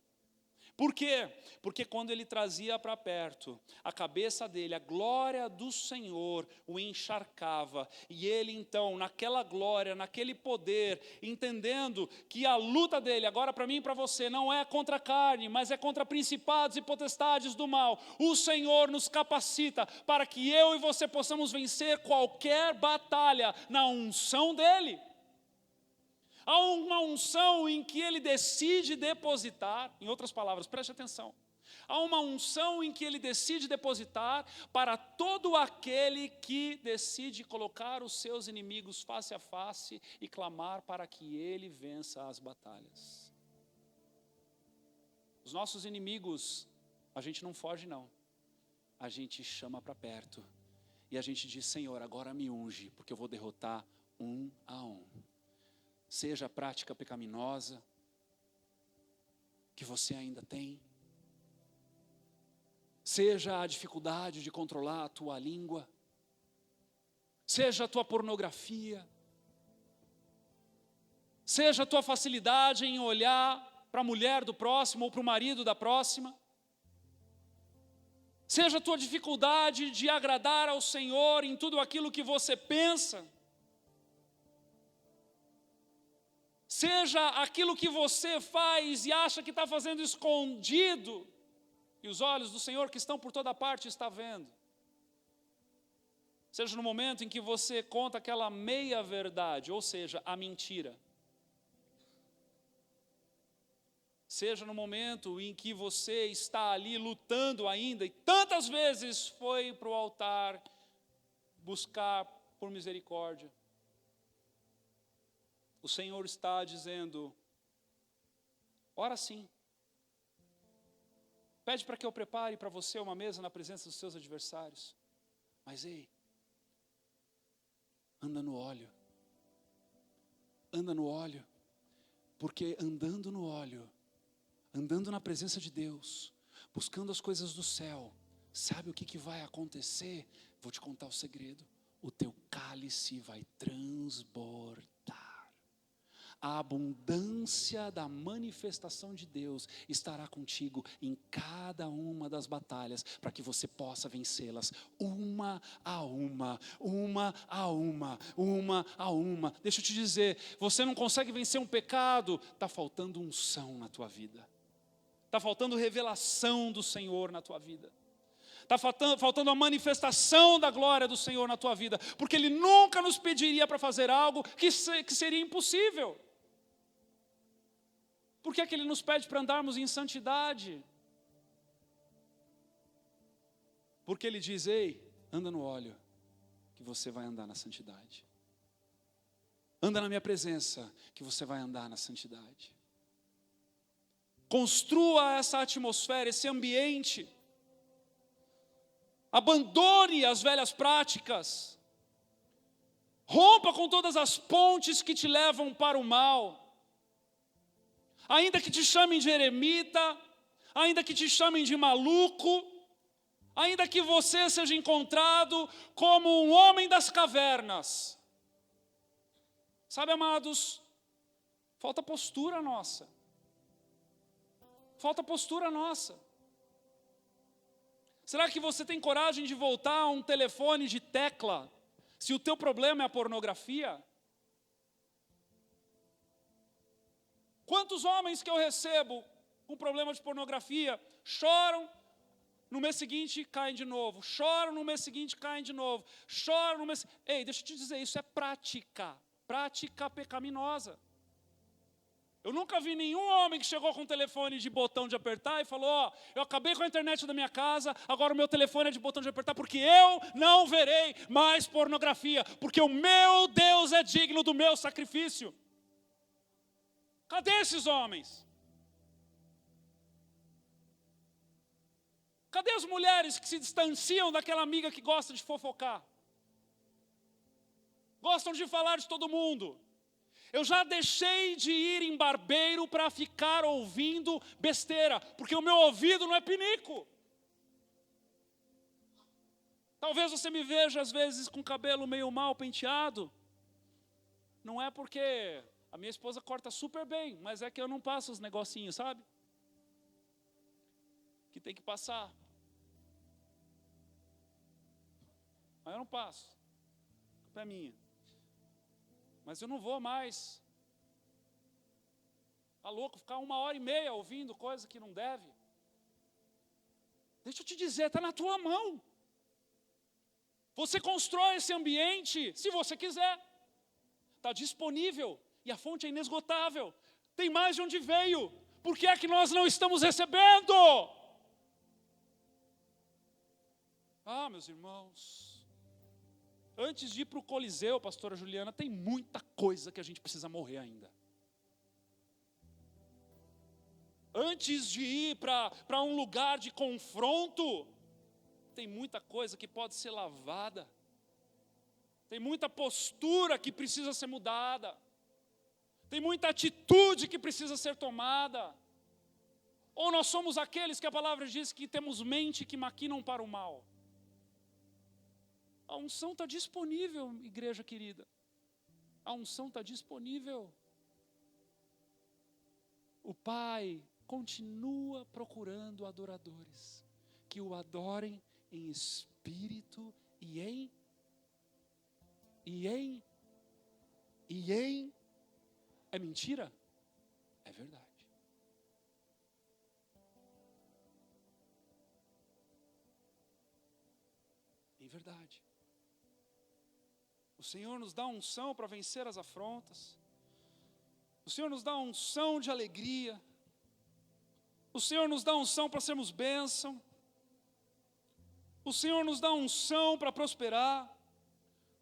Por quê? Porque quando ele trazia para perto, a cabeça dele, a glória do Senhor o encharcava. E ele então, naquela glória, naquele poder, entendendo que a luta dele, agora para mim e para você, não é contra a carne, mas é contra principados e potestades do mal. O Senhor nos capacita para que eu e você possamos vencer qualquer batalha na unção dele. Há uma unção em que ele decide depositar, em outras palavras, preste atenção. Há uma unção em que ele decide depositar para todo aquele que decide colocar os seus inimigos face a face e clamar para que ele vença as batalhas. Os nossos inimigos, a gente não foge não. A gente chama para perto. E a gente diz: Senhor, agora me unge, porque eu vou derrotar um a um. Seja a prática pecaminosa que você ainda tem, seja a dificuldade de controlar a tua língua, seja a tua pornografia, seja a tua facilidade em olhar para a mulher do próximo ou para o marido da próxima, seja a tua dificuldade de agradar ao Senhor em tudo aquilo que você pensa, seja aquilo que você faz e acha que está fazendo escondido, e os olhos do Senhor que estão por toda parte estão vendo. Seja no momento em que você conta aquela meia verdade, ou seja, a mentira. Seja no momento em que você está ali lutando ainda, e tantas vezes foi para o altar buscar por misericórdia. O Senhor está dizendo: ora sim, pede para que eu prepare para você uma mesa na presença dos seus adversários, mas ei, anda no óleo, porque andando no óleo, andando na presença de Deus, buscando as coisas do céu, sabe o que vai acontecer? Vou te contar o segredo: o teu cálice vai transbordar. A abundância da manifestação de Deus estará contigo em cada uma das batalhas, para que você possa vencê-las uma a uma, uma a uma, uma a uma. Deixa eu te dizer, você não consegue vencer um pecado, está faltando unção na tua vida, está faltando revelação do Senhor na tua vida. Está faltando a manifestação da glória do Senhor na tua vida, porque Ele nunca nos pediria para fazer algo que seria impossível. Por que é que Ele nos pede para andarmos em santidade? Porque Ele diz: ei, anda no óleo, que você vai andar na santidade. Anda na minha presença, que você vai andar na santidade. Construa essa atmosfera, esse ambiente. Abandone as velhas práticas. Rompa com todas as pontes que te levam para o mal. Ainda que te chamem de eremita, ainda que te chamem de maluco, ainda que você seja encontrado como um homem das cavernas. Sabe, amados, falta postura nossa. Falta postura nossa. Será que você tem coragem de voltar a um telefone de tecla, se o teu problema é a pornografia? Quantos homens que eu recebo com problema de pornografia choram, no mês seguinte caem de novo, choram, no mês seguinte caem de novo, choram no mês... Ei, deixa eu te dizer, isso é prática pecaminosa. Eu nunca vi nenhum homem que chegou com um telefone de botão de apertar e falou, ó, eu acabei com a internet da minha casa, agora o meu telefone é de botão de apertar, porque eu não verei mais pornografia, porque o meu Deus é digno do meu sacrifício. Cadê esses homens? Cadê as mulheres que se distanciam daquela amiga que gosta de fofocar? Gostam de falar de todo mundo. Eu já deixei de ir em barbeiro para ficar ouvindo besteira, porque o meu ouvido não é pinico. Talvez você me veja às vezes com o cabelo meio mal penteado. Não é porque a minha esposa corta super bem, mas é que eu não passo os negocinhos, sabe? Que tem que passar. Mas eu não passo. A culpa é minha. Mas eu não vou mais. Tá louco, ficar 1h30 ouvindo coisa que não deve. Deixa eu te dizer, está na tua mão. Você constrói esse ambiente, se você quiser. Está disponível e a fonte é inesgotável. Tem mais de onde veio. Por que é que nós não estamos recebendo? Ah, meus irmãos. Antes de ir para o Coliseu, pastora Juliana, tem muita coisa que a gente precisa morrer ainda. Antes de ir para um lugar de confronto, tem muita coisa que pode ser lavada. Tem muita postura que precisa ser mudada. Tem muita atitude que precisa ser tomada. Ou nós somos aqueles que a palavra diz que temos mente que maquinam para o mal. A unção está disponível, igreja querida. A unção está disponível. O Pai continua procurando adoradores que o adorem em espírito e em é mentira? É verdade. É verdade. O Senhor nos dá unção para vencer as afrontas. O Senhor nos dá unção de alegria. O Senhor nos dá unção para sermos bênção. O Senhor nos dá unção para prosperar.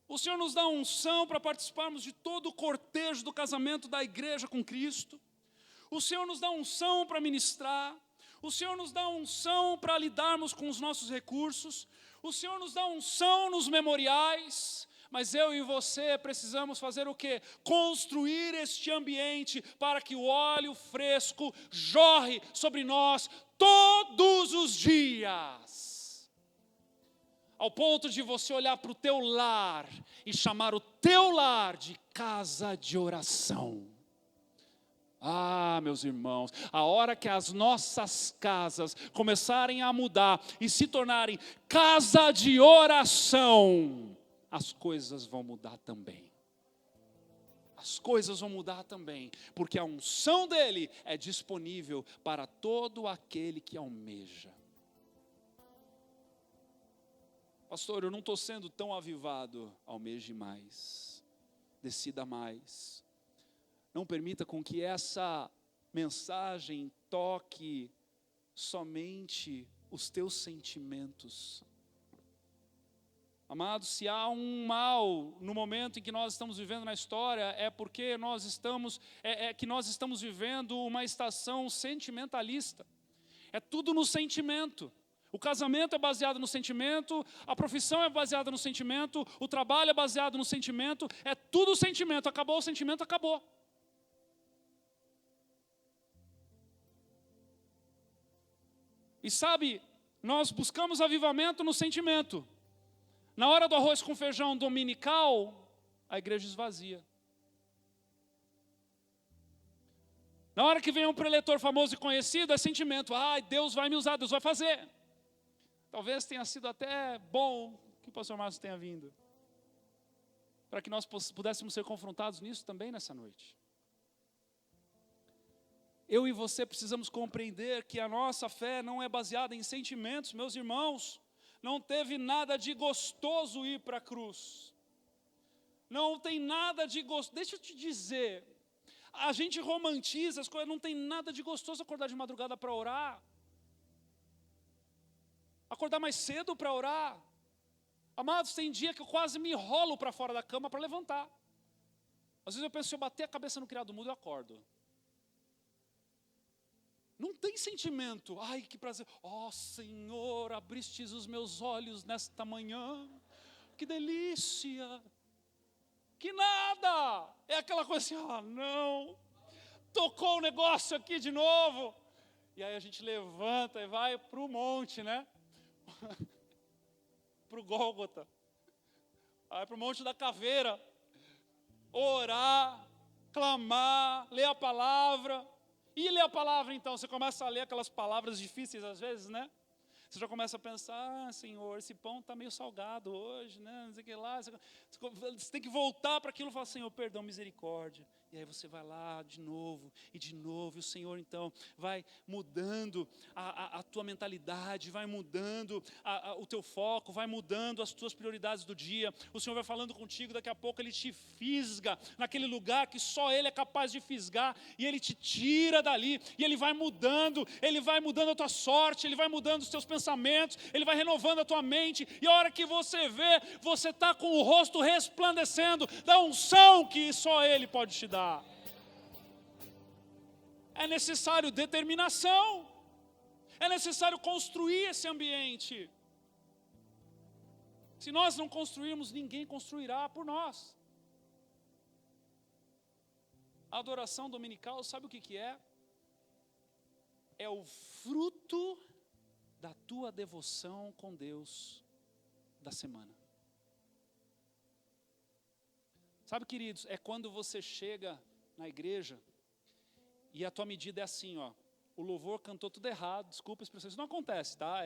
O Senhor nos dá unção para participarmos de todo o cortejo do casamento da igreja com Cristo. O Senhor nos dá unção para ministrar. O Senhor nos dá unção para lidarmos com os nossos recursos. O Senhor nos dá unção nos memoriais. Mas eu e você precisamos fazer o quê? Construir este ambiente para que o óleo fresco jorre sobre nós todos os dias. Ao ponto de você olhar para o teu lar e chamar o teu lar de casa de oração. Ah, meus irmãos, a hora que as nossas casas começarem a mudar e se tornarem casa de oração, as coisas vão mudar também. As coisas vão mudar também, porque a unção dele é disponível para todo aquele que almeja. Pastor, eu não estou sendo tão avivado. Almeje mais, decida mais. Não permita com que essa mensagem toque somente os teus sentimentos. Amados, se há um mal no momento em que nós estamos vivendo na história, é porque nós estamos vivendo uma estação sentimentalista. É tudo no sentimento. O casamento é baseado no sentimento, a profissão é baseada no sentimento, o trabalho é baseado no sentimento, é tudo sentimento. Acabou o sentimento, acabou. E sabe, nós buscamos avivamento no sentimento. Na hora do arroz com feijão dominical, a igreja esvazia. Na hora que vem um preletor famoso e conhecido, é sentimento. Ai, Deus vai me usar, Deus vai fazer. Talvez tenha sido até bom que o pastor Márcio tenha vindo, para que nós pudéssemos ser confrontados nisso também nessa noite. Eu e você precisamos compreender que a nossa fé não é baseada em sentimentos, meus irmãos. Não teve nada de gostoso ir para a cruz. Não tem nada de gostoso. Deixa eu te dizer, a gente romantiza as coisas, não tem nada de gostoso acordar de madrugada para orar. Acordar mais cedo para orar. Amados, tem dia que eu quase me enrolo para fora da cama para levantar. Às vezes eu penso, se eu bater a cabeça no criado mudo, eu acordo. Não tem sentimento. Ai, que prazer. Ó Senhor, abristes os meus olhos nesta manhã. Que delícia. Que nada. É aquela coisa assim, não. Tocou o negócio aqui de novo. E aí a gente levanta e vai para o monte, né? Para o Gólgota. Vai para o Monte da Caveira. Orar, clamar, ler a palavra. E ler a palavra, então, você começa a ler aquelas palavras difíceis às vezes, né? Você já começa a pensar, Senhor, esse pão está meio salgado hoje, né? Não sei o que lá. Você tem que voltar para aquilo e falar, Senhor, perdão, misericórdia. E aí você vai lá de novo, e o Senhor então vai mudando a tua mentalidade, vai mudando o teu foco, vai mudando as tuas prioridades do dia. O Senhor vai falando contigo, daqui a pouco Ele te fisga naquele lugar que só Ele é capaz de fisgar, e Ele te tira dali, e Ele vai mudando a tua sorte, Ele vai mudando os teus pensamentos, Ele vai renovando a tua mente, e a hora que você vê, você está com o rosto resplandecendo da unção que só Ele pode te dar. É necessário determinação, é necessário construir esse ambiente. Se nós não construirmos, ninguém construirá por nós. A adoração dominical, sabe o que é? É o fruto da tua devoção com Deus da semana. Sabe, queridos, é quando você chega na igreja e a tua medida é assim, o louvor cantou tudo errado, desculpa a expressão, isso não acontece, tá?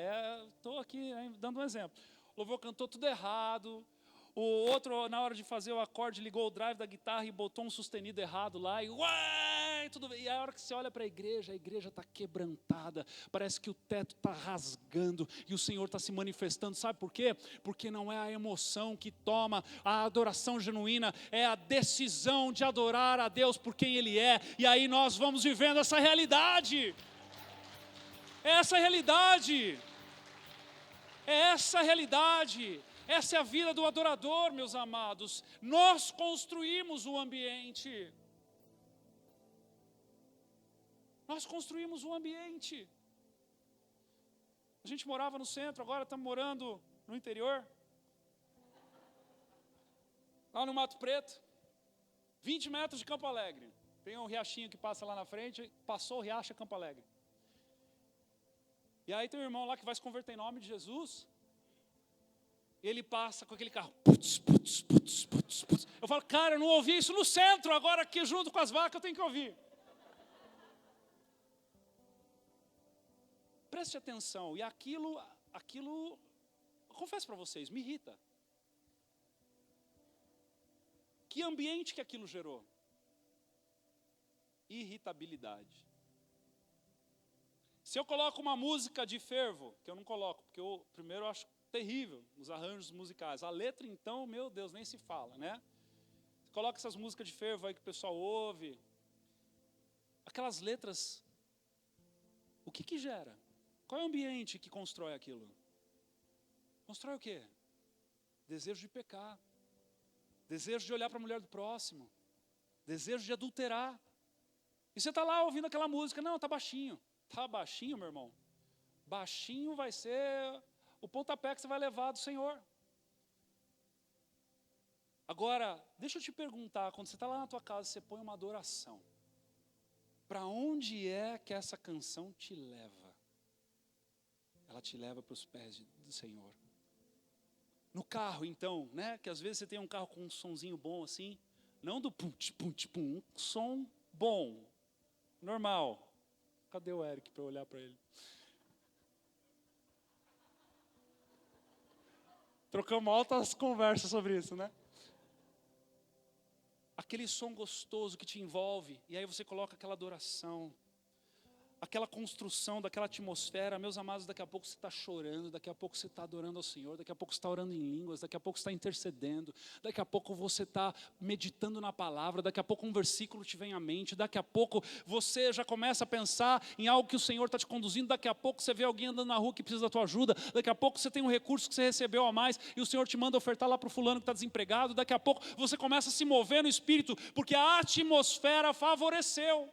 Estou aqui dando um exemplo. O louvor cantou tudo errado, o outro, na hora de fazer o acorde, ligou o drive da guitarra e botou um sustenido errado lá, e tudo bem. E a hora que você olha para a igreja está quebrantada, parece que o teto está rasgando, e o Senhor está se manifestando, sabe por quê? Porque não é a emoção que toma, a adoração genuína é a decisão de adorar a Deus por quem Ele é, e aí nós vamos vivendo essa realidade, essa é a vida do adorador, meus amados. Nós construímos o ambiente. Nós construímos um ambiente. A gente morava no centro, agora estamos morando no interior. Lá no Mato Preto. 20 metros de Campo Alegre. Tem um riachinho que passa lá na frente, passou o riacho a Campo Alegre. E aí tem um irmão lá que vai se converter em nome de Jesus. Ele passa com aquele carro. Putz, putz, putz, putz, putz. Eu falo, cara, eu não ouvi isso no centro, agora aqui junto com as vacas eu tenho que ouvir. Preste atenção, e aquilo, eu confesso para vocês, me irrita. Que ambiente que aquilo gerou? Irritabilidade. Se eu coloco uma música de fervo, que eu não coloco, porque eu primeiro acho terrível os arranjos musicais. A letra, então, meu Deus, nem se fala, né? Você coloca essas músicas de fervo aí que o pessoal ouve. Aquelas letras, o que gera? Qual é o ambiente que constrói aquilo? Constrói o quê? Desejo de pecar. Desejo de olhar para a mulher do próximo. Desejo de adulterar. E você está lá ouvindo aquela música. Não, está baixinho. Está baixinho, meu irmão? baixinho vai ser o pontapé que você vai levar do Senhor. Agora, deixa eu te perguntar, quando você está lá na tua casa, você põe uma adoração. Para onde é que essa canção te leva? Ela te leva para os pés do Senhor. No carro, então, né? Que às vezes você tem um carro com um sonzinho bom assim, não do pum, pum, pum, um som bom, normal. Cadê o Eric para eu olhar para ele? Trocamos altas conversas sobre isso, né? Aquele som gostoso que te envolve, e aí você coloca aquela adoração, aquela construção daquela atmosfera. Meus amados, daqui a pouco você está chorando, daqui a pouco você está adorando ao Senhor, daqui a pouco você está orando em línguas, daqui a pouco você está intercedendo, daqui a pouco você está meditando na palavra, daqui a pouco um versículo te vem à mente, daqui a pouco você já começa a pensar em algo que o Senhor está te conduzindo, daqui a pouco você vê alguém andando na rua que precisa da tua ajuda, daqui a pouco você tem um recurso que você recebeu a mais e o Senhor te manda ofertar lá para o fulano que está desempregado, daqui a pouco você começa a se mover no Espírito, porque a atmosfera favoreceu.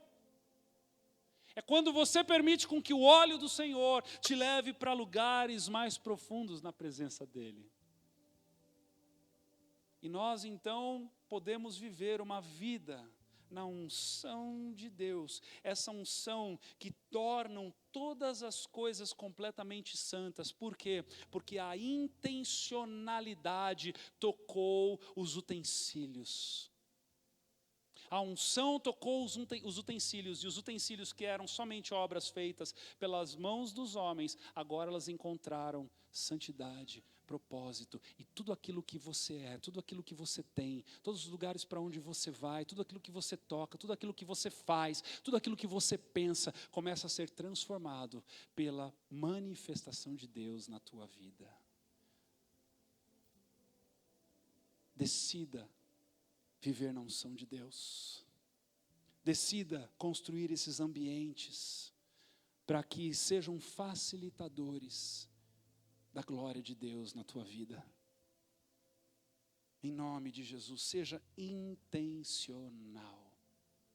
É quando você permite com que o óleo do Senhor te leve para lugares mais profundos na presença dEle. E nós então podemos viver uma vida na unção de Deus. Essa unção que torna todas as coisas completamente santas. Por quê? Porque a intencionalidade tocou os utensílios. A unção tocou os utensílios, e os utensílios que eram somente obras feitas pelas mãos dos homens, agora elas encontraram santidade, propósito, e tudo aquilo que você é, tudo aquilo que você tem, todos os lugares para onde você vai, tudo aquilo que você toca, tudo aquilo que você faz, tudo aquilo que você pensa, começa a ser transformado pela manifestação de Deus na tua vida. Decida viver na unção de Deus. Decida construir esses ambientes para que sejam facilitadores da glória de Deus na tua vida. Em nome de Jesus, seja intencional.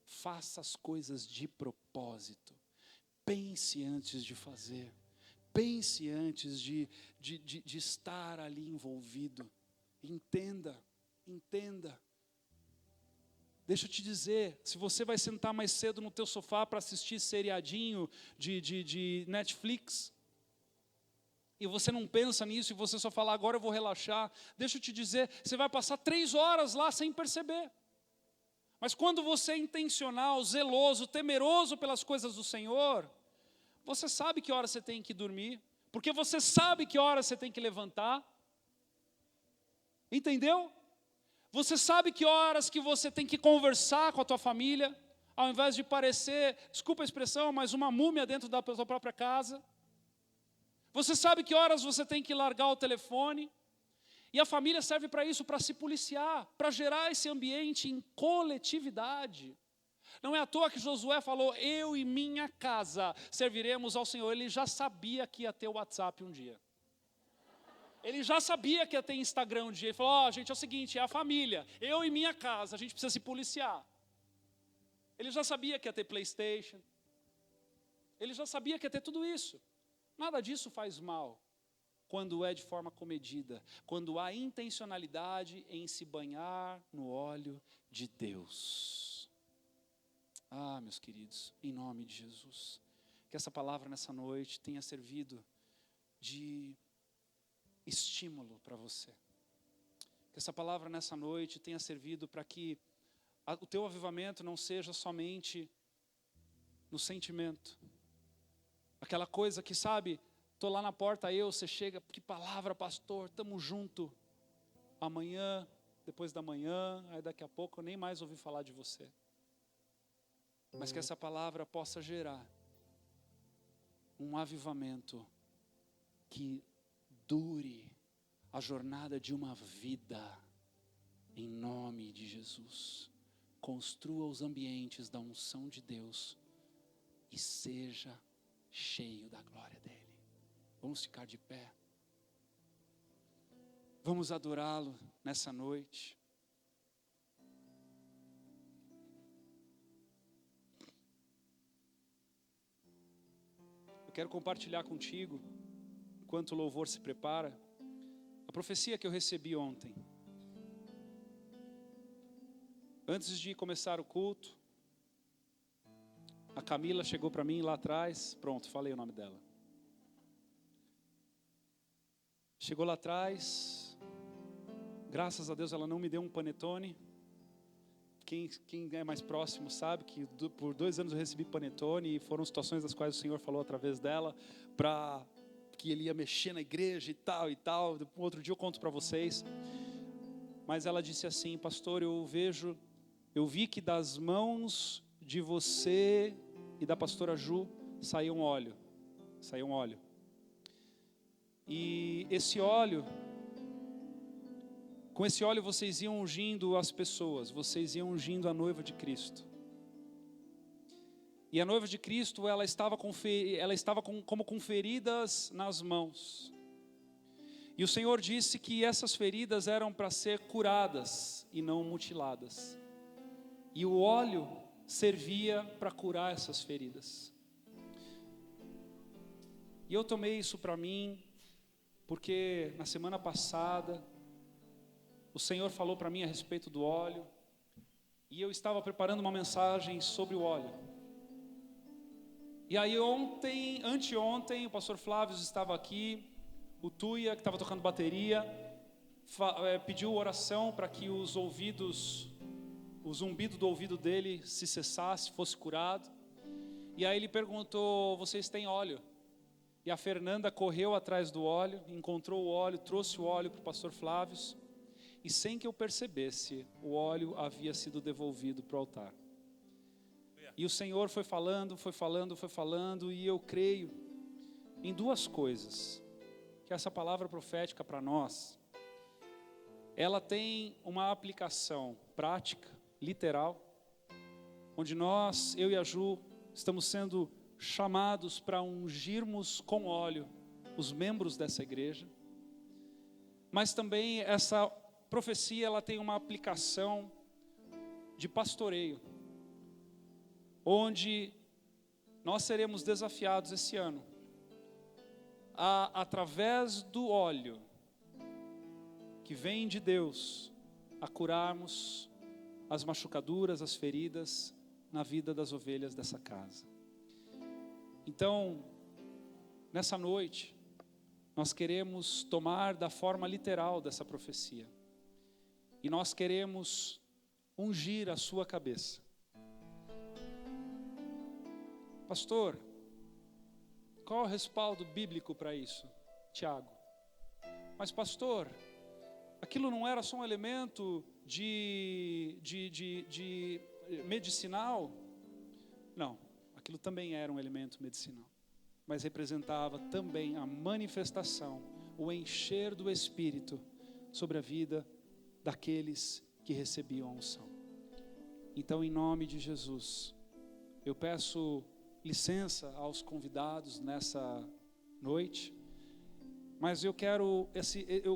Faça as coisas de propósito. Pense antes de fazer. Pense antes de estar ali envolvido. Entenda. Deixa eu te dizer, se você vai sentar mais cedo no teu sofá para assistir seriadinho de Netflix, e você não pensa nisso, e você só fala, agora eu vou relaxar, deixa eu te dizer, você vai passar 3 horas lá sem perceber. Mas quando você é intencional, zeloso, temeroso pelas coisas do Senhor, você sabe que hora você tem que dormir, porque você sabe que hora você tem que levantar. Entendeu? Você sabe que horas que você tem que conversar com a tua família, ao invés de parecer, desculpa a expressão, mas uma múmia dentro da tua própria casa. Você sabe que horas você tem que largar o telefone. E a família serve para isso, para se policiar, para gerar esse ambiente em coletividade. Não é à toa que Josué falou, eu e minha casa serviremos ao Senhor. Ele já sabia que ia ter o WhatsApp um dia. Ele já sabia que ia ter Instagram um dia. Ele falou, gente, é o seguinte, é a família. Eu e minha casa, a gente precisa se policiar. Ele já sabia que ia ter PlayStation. Ele já sabia que ia ter tudo isso. Nada disso faz mal, quando é de forma comedida. Quando há intencionalidade em se banhar no óleo de Deus. Meus queridos, em nome de Jesus. Que essa palavra nessa noite tenha servido de estímulo para você. Que essa palavra nessa noite tenha servido para que o teu avivamento não seja somente no sentimento. Aquela coisa que, sabe, estou lá na porta, você chega, que palavra, pastor, estamos junto. Amanhã, depois da manhã, aí daqui a pouco eu nem mais ouvi falar de você. Mas que essa palavra possa gerar um avivamento que dure a jornada de uma vida, em nome de Jesus. Construa os ambientes da unção de Deus e seja cheio da glória dele. Vamos ficar de pé. Vamos adorá-lo nessa noite. Eu eu quero compartilhar contigo, enquanto o louvor se prepara, a profecia que eu recebi ontem. Antes de começar o culto, a Camila chegou para mim lá atrás, pronto, falei o nome dela. Chegou lá atrás, graças a Deus ela não me deu um panetone. Quem é mais próximo sabe que por 2 anos eu recebi panetone, e foram situações das quais o Senhor falou através dela, para que Ele ia mexer na igreja e tal. Outro dia eu conto para vocês. Mas ela disse assim: pastor, eu vi que das mãos de você e da pastora Ju saiu um óleo. E com esse óleo vocês iam ungindo as pessoas, vocês iam ungindo a noiva de Cristo. E a noiva de Cristo, ela estava com feridas nas mãos. E o Senhor disse que essas feridas eram para ser curadas e não mutiladas. E o óleo servia para curar essas feridas. E eu tomei isso para mim, porque na semana passada o Senhor falou para mim a respeito do óleo, e eu estava preparando uma mensagem sobre o óleo. E aí anteontem, o pastor Flávio estava aqui, o Tuia, que estava tocando bateria, pediu oração para que o zumbido do ouvido dele se cessasse, fosse curado. E aí ele perguntou: vocês têm óleo? E a Fernanda correu atrás do óleo, encontrou o óleo, trouxe o óleo para o pastor Flávio, e sem que eu percebesse, o óleo havia sido devolvido para o altar. E o Senhor foi falando, e eu creio em 2 coisas, que essa palavra profética para nós, ela tem uma aplicação prática, literal, onde eu e a Ju, estamos sendo chamados para ungirmos com óleo os membros dessa igreja. Mas também essa profecia, ela tem uma aplicação de pastoreio, onde nós seremos desafiados esse ano a, através do óleo que vem de Deus, a curarmos as machucaduras, as feridas na vida das ovelhas dessa casa. Então, nessa noite, nós queremos tomar da forma literal dessa profecia, e nós queremos ungir a sua cabeça. Pastor, qual é o respaldo bíblico para isso? Tiago. Mas pastor, aquilo não era só um elemento de medicinal? Não, aquilo também era um elemento medicinal, mas representava também a manifestação, o encher do Espírito sobre a vida daqueles que recebiam a unção. Então, em nome de Jesus, eu peço licença aos convidados nessa noite, mas eu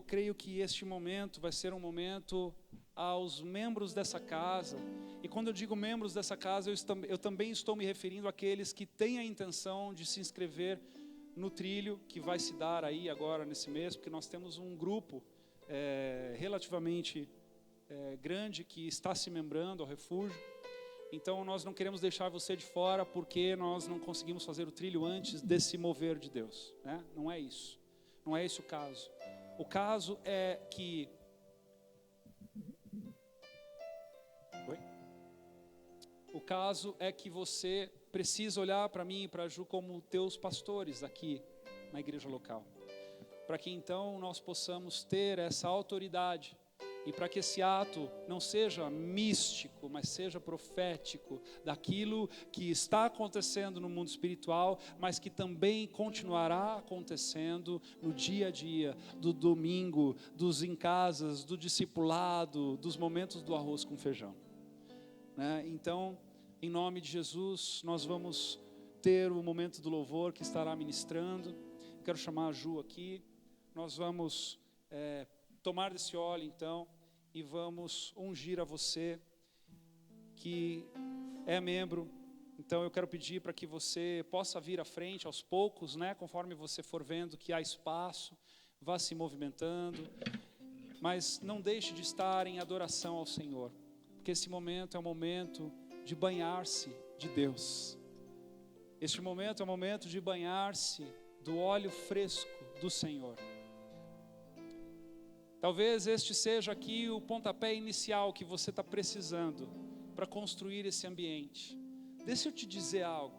creio que este momento vai ser um momento aos membros dessa casa. E quando eu digo membros dessa casa, eu também estou me referindo àqueles que têm a intenção de se inscrever no trilho que vai se dar aí agora nesse mês, porque nós temos um grupo relativamente grande que está se membrando ao refúgio. Então nós não queremos deixar você de fora porque nós não conseguimos fazer o trilho antes desse mover de Deus, né? Não é isso, não é esse o caso. O caso é que você precisa olhar para mim e para a Ju como teus pastores aqui na igreja local, para que então nós possamos ter essa autoridade, e para que esse ato não seja místico, mas seja profético daquilo que está acontecendo no mundo espiritual, mas que também continuará acontecendo no dia a dia, do domingo, dos em casas, do discipulado, dos momentos do arroz com feijão, né? Então, em nome de Jesus, nós vamos ter o momento do louvor que estará ministrando. Eu quero chamar a Ju aqui. Nós vamos tomar desse óleo então, e vamos ungir a você que é membro Então eu quero pedir para que você possa vir à frente aos poucos, né? Conforme você for vendo que há espaço, vá se movimentando. Mas não deixe de estar em adoração ao Senhor, porque esse momento é um momento de banhar-se de Deus. Este momento é um momento de banhar-se do óleo fresco do Senhor. Talvez este seja aqui o pontapé inicial que você está precisando para construir esse ambiente. Deixa eu te dizer algo.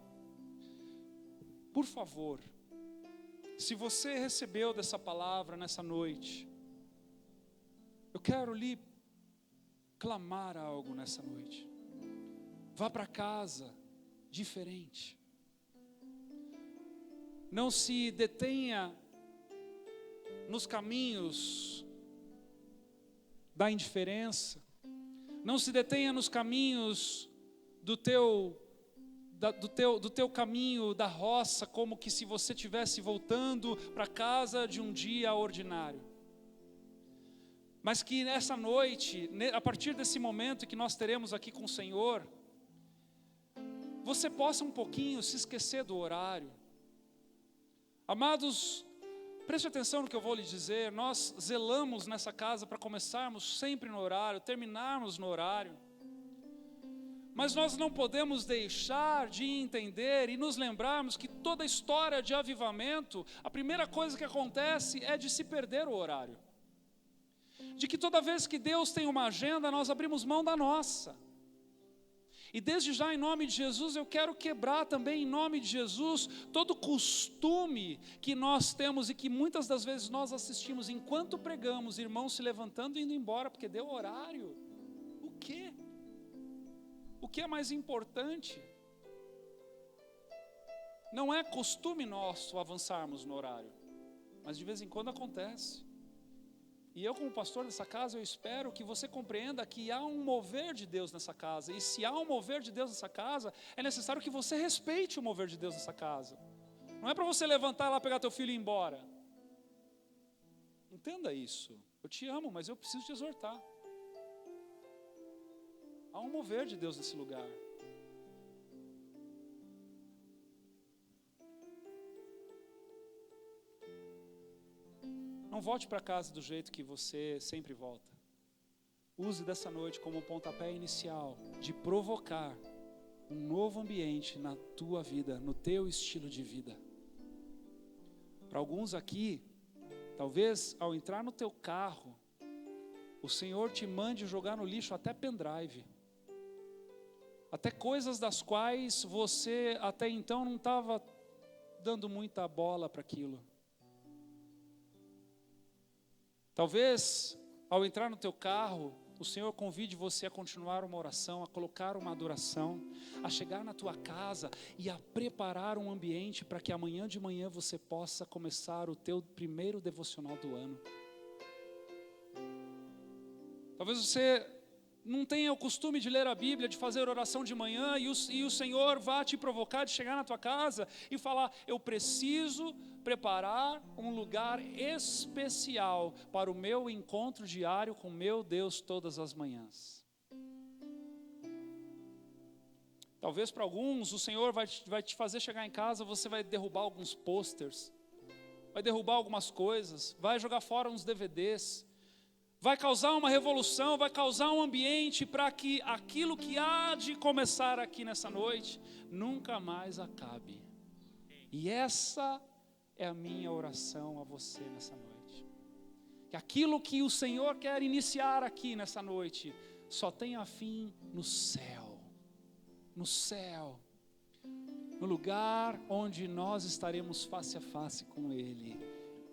Por favor, se você recebeu dessa palavra nessa noite, eu quero lhe clamar algo nessa noite. Vá para casa diferente. Não se detenha nos caminhos da indiferença. Não se detenha nos caminhos do teu caminho da roça, como que se você estivesse voltando para casa de um dia ordinário. Mas que nessa noite, a partir desse momento que nós teremos aqui com o Senhor, você possa um pouquinho se esquecer do horário. Amados, preste atenção no que eu vou lhe dizer. Nós zelamos nessa casa para começarmos sempre no horário, terminarmos no horário. Mas nós não podemos deixar de entender e nos lembrarmos que toda história de avivamento, a primeira coisa que acontece é de se perder o horário. De que toda vez que Deus tem uma agenda, nós abrimos mão da nossa. E desde já, em nome de Jesus, eu quero quebrar também, em nome de Jesus, todo costume que nós temos e que muitas das vezes nós assistimos enquanto pregamos, irmãos se levantando e indo embora, porque deu horário. O quê? O que é mais importante? Não é costume nosso avançarmos no horário, mas de vez em quando acontece. E eu, como pastor dessa casa, eu espero que você compreenda que há um mover de Deus nessa casa. E se há um mover de Deus nessa casa, é necessário que você respeite o mover de Deus nessa casa. Não é para você levantar lá, pegar teu filho e ir embora. Entenda isso. Eu te amo, mas eu preciso te exortar. Há um mover de Deus nesse lugar. Não volte para casa do jeito que você sempre volta. Use dessa noite como um pontapé inicial de provocar um novo ambiente na tua vida, no teu estilo de vida. Para alguns aqui, talvez ao entrar no teu carro, o Senhor te mande jogar no lixo até pendrive. Até coisas das quais você até então não estava dando muita bola para aquilo. Talvez, ao entrar no teu carro, o Senhor convide você a continuar uma oração, a colocar uma adoração, a chegar na tua casa e a preparar um ambiente para que amanhã de manhã você possa começar o teu primeiro devocional do ano. Talvez você não tenha o costume de ler a Bíblia, de fazer oração de manhã, e o Senhor vá te provocar de chegar na tua casa e falar: eu preciso preparar um lugar especial para o meu encontro diário com meu Deus todas as manhãs. Talvez para alguns o Senhor vai te fazer chegar em casa, você vai derrubar alguns posters, vai derrubar algumas coisas, vai jogar fora uns DVDs, vai causar uma revolução, vai causar um ambiente para que aquilo que há de começar aqui nessa noite nunca mais acabe. E essa é a minha oração a você nessa noite. Que aquilo que o Senhor quer iniciar aqui nessa noite só tenha fim no céu. No céu. No lugar onde nós estaremos face a face com Ele.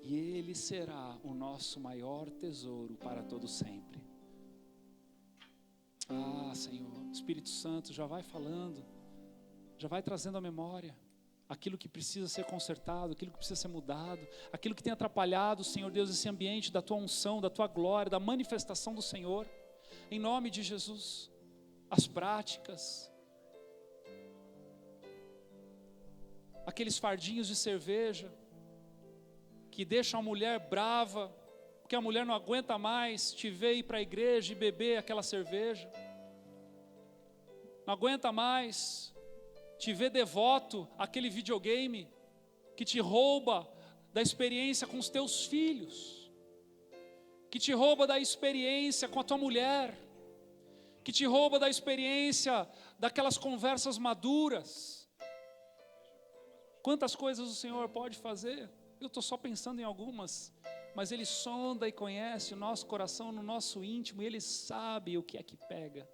E Ele será o nosso maior tesouro para todo sempre. Ah, Senhor, Espírito Santo já vai falando, já vai trazendo à memória aquilo que precisa ser consertado, aquilo que precisa ser mudado, aquilo que tem atrapalhado, Senhor Deus, esse ambiente da Tua unção, da Tua glória, da manifestação do Senhor, em nome de Jesus. As práticas, aqueles fardinhos de cerveja, que deixam a mulher brava, porque a mulher não aguenta mais te ver ir para a igreja e beber aquela cerveja, não aguenta mais te vê devoto àquele videogame que te rouba da experiência com os teus filhos, que te rouba da experiência com a tua mulher, que te rouba da experiência daquelas conversas maduras. Quantas coisas o Senhor pode fazer? Eu estou só pensando em algumas, mas Ele sonda e conhece o nosso coração no nosso íntimo, e Ele sabe o que é que pega.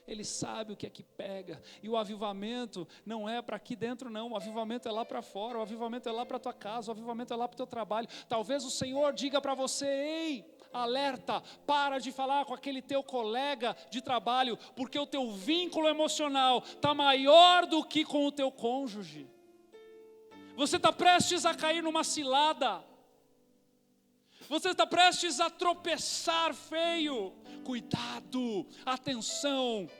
Ele sabe o que é que pega. E o avivamento não é para aqui dentro não, o avivamento é lá para fora, o avivamento é lá para a tua casa, o avivamento é lá para o teu trabalho. Talvez o Senhor diga para você: ei, alerta, para de falar com aquele teu colega de trabalho, porque o teu vínculo emocional está maior do que com o teu cônjuge. Você está prestes a cair numa cilada, você está prestes a tropeçar feio. Cuidado, atenção.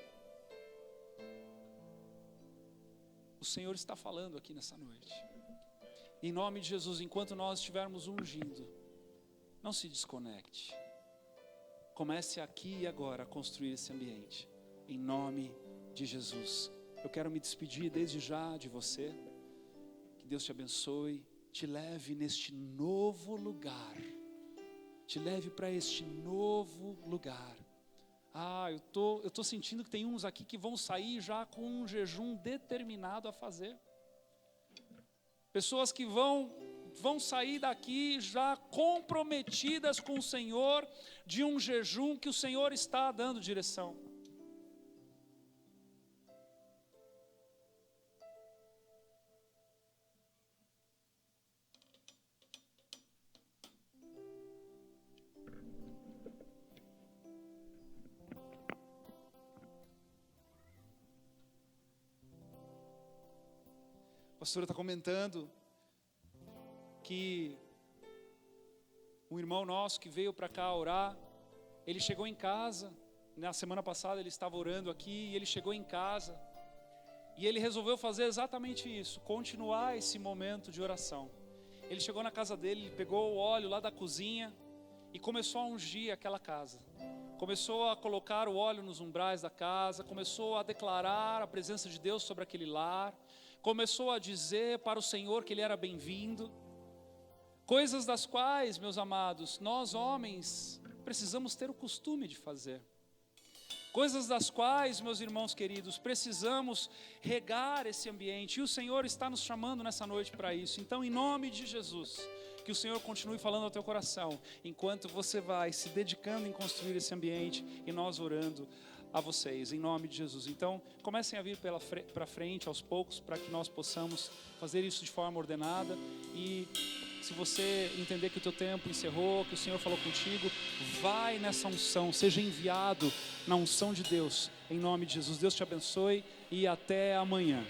O Senhor está falando aqui nessa noite. Em nome de Jesus, enquanto nós estivermos ungindo, não se desconecte. Comece aqui e agora a construir esse ambiente. Em nome de Jesus. Eu quero me despedir desde já de você. Que Deus te abençoe, te leve neste novo lugar. Te leve para este novo lugar. Eu tô sentindo que tem uns aqui que vão sair já com um jejum determinado a fazer. Pessoas que vão sair daqui já comprometidas com o Senhor, de um jejum que o Senhor está dando direção. A pastora está comentando que um irmão nosso que veio para cá orar, ele chegou em casa, na semana passada ele estava orando aqui, e ele chegou em casa, e ele resolveu fazer exatamente isso, continuar esse momento de oração. Ele chegou na casa dele, ele pegou o óleo lá da cozinha, e começou a ungir aquela casa. Começou a colocar o óleo nos umbrais da casa, começou a declarar a presença de Deus sobre aquele lar, começou a dizer para o Senhor que Ele era bem-vindo. Coisas das quais, meus amados, nós homens precisamos ter o costume de fazer. Coisas das quais, meus irmãos queridos, precisamos regar esse ambiente. E o Senhor está nos chamando nessa noite para isso. Então, em nome de Jesus, que o Senhor continue falando ao teu coração, enquanto você vai se dedicando em construir esse ambiente e nós orando a vocês, em nome de Jesus. Então, comecem a vir para frente aos poucos, para que nós possamos fazer isso de forma ordenada. E se você entender que o teu tempo encerrou, que o Senhor falou contigo, vai nessa unção, seja enviado na unção de Deus, em nome de Jesus. Deus te abençoe e até amanhã.